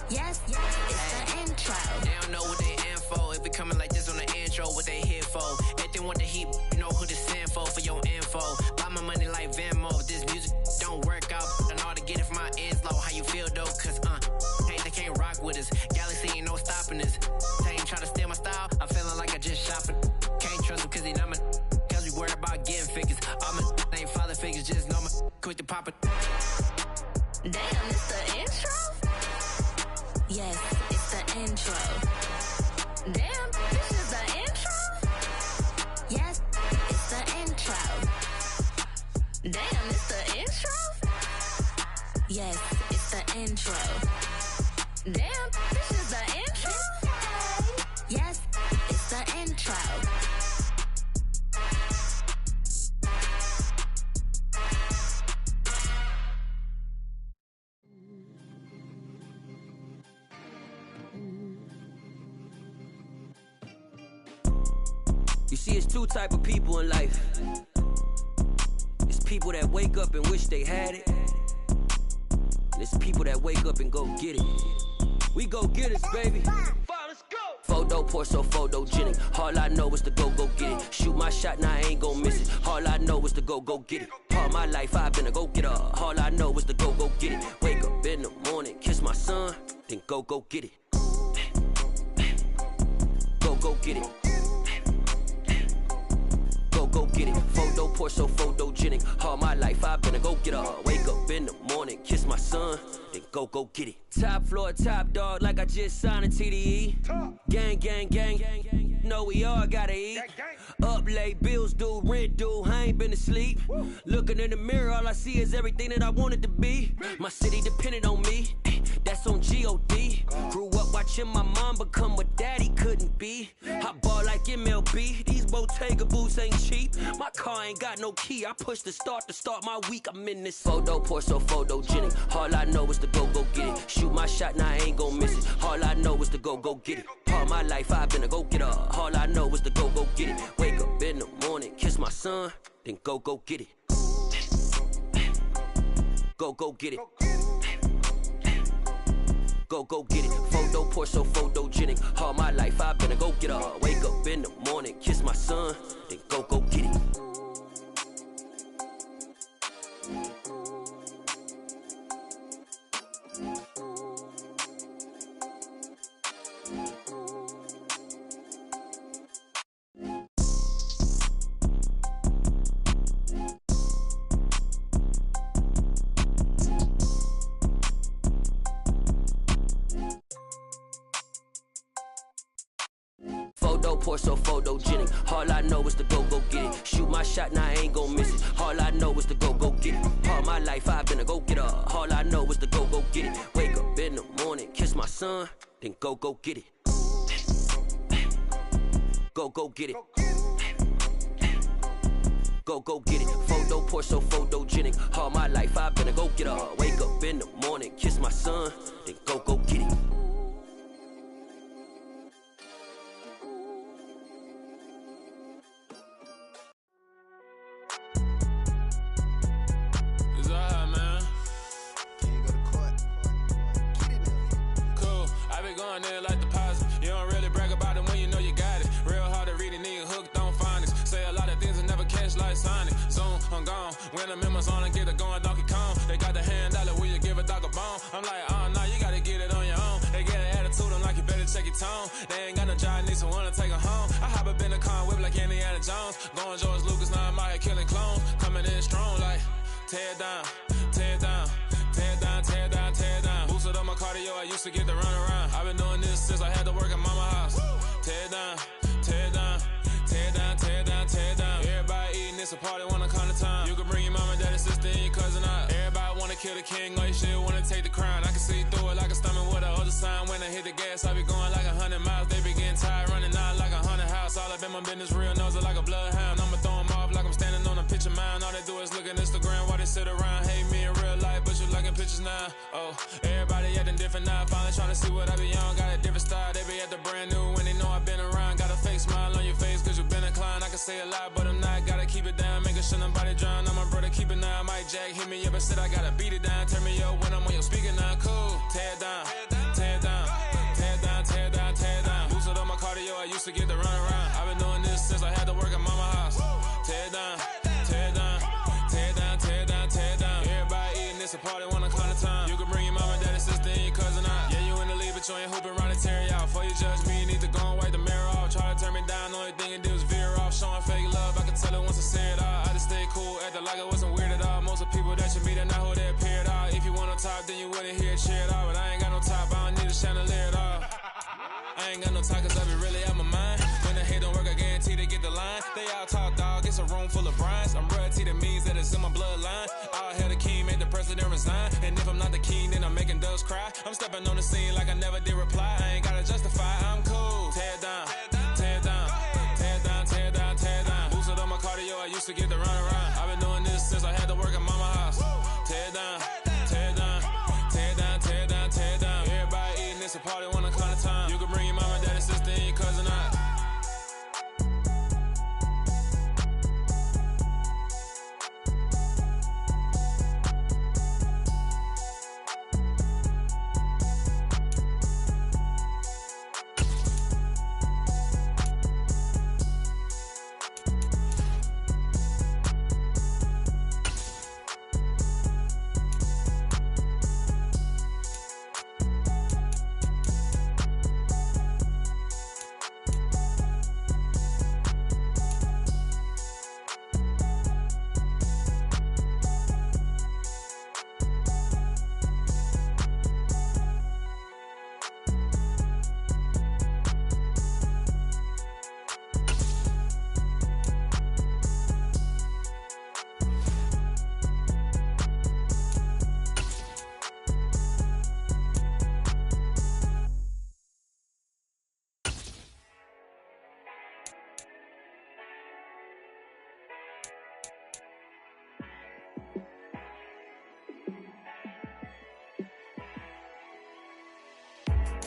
Yes, it's the intro. They don't know what they in for. If we coming like this on the intro, what they here for? If they want the heat, you know who to send for your info. Buy my money like Venmo. If this music don't work out, I know how to get it from my ends low. How you feel though? Cause hey, they can't rock with us. Galaxy ain't no stopping us. They ain't try to steal my style. I'm feeling like I just shopping. Can't trust him cause he not my. Cause we worried about getting figures. All my ain't father figures, just know my quick to pop it. Damn, it's the intro? Yes, it's the intro. Damn, this is the intro? Yes, it's the intro. Damn, it's the intro? Yes, it's the intro. Damn, this is the intro? Yes, it's the intro. You see, it's two type of people in life. It's people that wake up and wish they had it. And it's people that wake up and go get it. We go get it, baby. Photo pour so photogenic. All I know is to go get it. Shoot my shot, now I ain't gon' miss it. All I know is to go get it. All my life I've been a go getter. All I know is to go get it. Wake up in the morning, kiss my son, then go get it. Go get it. Go get it. Photo pour so photogenic. All my life I've been a go getter. Wake up in the morning, kiss my son, then go get it. Top floor, top dog, like I just signed a TDE. Gang, gang, gang, gang. Know we all gotta eat. Up late, bills due, rent due. I ain't been asleep. Looking in the mirror, all I see is everything that I wanted to be. My city depended on me. That's on G.O.D. Grew up watching my mom become what daddy couldn't be. I ball like MLB. These Bottega boots ain't cheap. My car ain't got no key. I push the start to start my week. I'm in this photo pour so photogenic. All I know is to go get it. Shoot my shot, now I ain't gon' miss it. All I know is to go get it. All my life I've been a go getter. All I know is to go get it. Wake up in the morning, kiss my son, then go get it. Go get it. Go get it. Photo pour so photogenic. All my life I've been a go getter. Wake up in the morning, kiss my son, then go get it. Photo, pour so photogenic. All I know is to go get it. Shoot my shot, now I ain't gon' miss it. All I know is to go get it. All my life I've been a go-getter. All I know is to go get it. Wake up in the morning, kiss my son, then go get it. Go get it. Go get it. Photo, pour so photogenic. All my life I've been a go-getter. Wake up in the morning, kiss my son, then go get it. When the members on and get it going Donkey Kong, they got the hand dollar, will you give a dog a bone? I'm like, oh no, you gotta get it on your own. They get an attitude, I'm like, you better check your tone. They ain't got no job, need someone to take her home. I hop up in the car, whip like Indiana Jones. Going George Lucas, now I'm out here killing clones. Coming in strong like, tear down, tear down, tear down, tear down, tear down. Boosted up my cardio, I used to get to run around. I've been doing this since I had to work at mama house. Tear down, tear down, tear down, tear down, tear down. Everybody eating, it's a party, wanna come to time. You can bring your mama, daddy, sister, and your cousin out. Everybody wanna kill the king, like shit, wanna take the crown. I can see through it like a stomach with a other sign. When I hit the gas, I be going like 100 miles. They be getting tired, running out like 100 house. All up in my business, real nose it like a bloodhound. I'ma throw them off like I'm standing on a picture mound. All they do is look at Instagram while they sit around. Hate me in real life, but you liking pictures now. Oh, everybody acting different now. Finally trying to see what I be on. Got a different style, they be at the brand new when they know I've been around. Got a fake smile on your face, cause you been inclined. I can say a lot, but I'm not. Gotta keep it down, making sure nobody drown. I'm my brother, keep it now. Mike Jack hit me up and said I gotta beat it down. Turn me up when I'm on your speaker now. Cool, tear down, tear down, tear down, tear down, tear down. Boosted up my cardio, I used to get to run around. I've been doing this since I had to work at mama house. Tear down, tear down, tear down, tear down, tear down. Everybody eating, it's a party, wanna come to time. You can bring your mama, daddy, sister, and your cousin out. Yeah, you in the lead, but you ain't hooping around and tear you out. Before you judge me, you need to go and wipe the mirror off. Try to turn me down, only thing you do is veer off. Showing fake love, I can tell it once I say it all. I just stay cool, acting like I wasn't weird at all. Most of the people that you meet are not who they appear at all. If you want on top, then you wouldn't hear it cheer at all. But I ain't got no top, I don't need a chandelier at all. I ain't got no talk, cause I be really out my mind. When the hate don't work, I guarantee they get the line. They all talk, dog, it's a room full of brinds. I'm royalty, that means that it's in my bloodline. All hail the king, make the president resign. And if I'm not the king, then I'm making doves cry. I'm stepping on the scene like I never did reply. I ain't gotta justify, I'm cool. Tear down, tear down, tear down, tear down, tear down. Boosted up my cardio, I used to get to run around. I've been doing this since I had to work at mama house. Tear down, tear down, tear down, tear down, tear down. Everybody eating, it's a party, wanna come to time. You can bring your mama, daddy, sister, and your cousin out.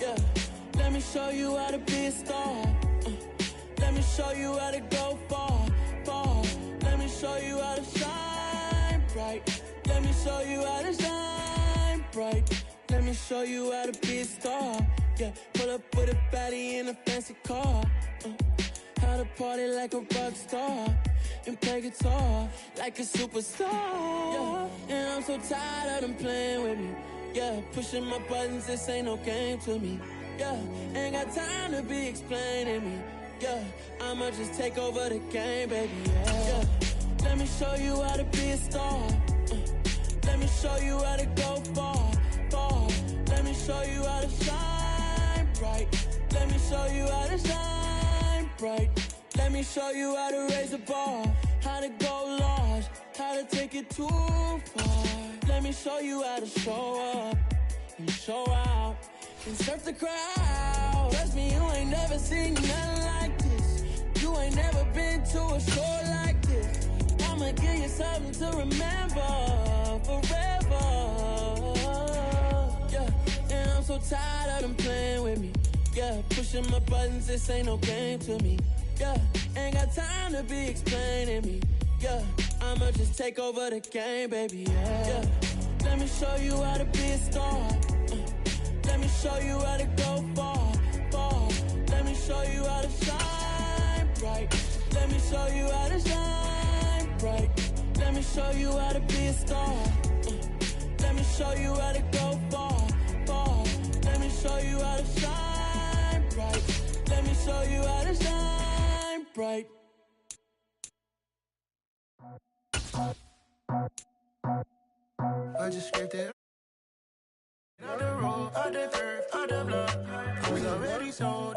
Yeah, let me show you how to be a star. Let me show you how to go far, far. Let me show you how to shine bright. Let me show you how to shine bright. Let me show you how to be a star. Yeah, pull up with a baddie in a fancy car. How to party like a rock star and play guitar like a superstar. Yeah, and I'm so tired of them playing with me. Yeah, pushing my buttons, this ain't no game to me. Yeah, ain't got time to be explaining me. Yeah, I'ma just take over the game, baby. Yeah, let me show you how to be a star. Let me show you how to go far, far. Let me show you how to shine bright. Let me show you how to shine bright. Let me show you how to raise a bar, how to go large, how to take it too far. Let me show you how to show up and show out and surf the crowd. Trust me, you ain't never seen nothing like this. You ain't never been to a show like this. I'ma give you something to remember forever. Yeah, and I'm so tired of them playing with me. Yeah, pushing my buttons, this ain't no game to me. Yeah, ain't got time to be explaining me. Yeah, I'ma just take over the game, baby. Yeah, let me show you how to be a star. Let me show you how to go far, far. Let me show you how to shine bright. Let me show you how to shine bright. Let me show you how to be a star. Let me show you how to go far, far. Let me show you how to shine bright. Let me show you how to shine bright. I just scraped it on the road, on the turf, on the block. I was already sold.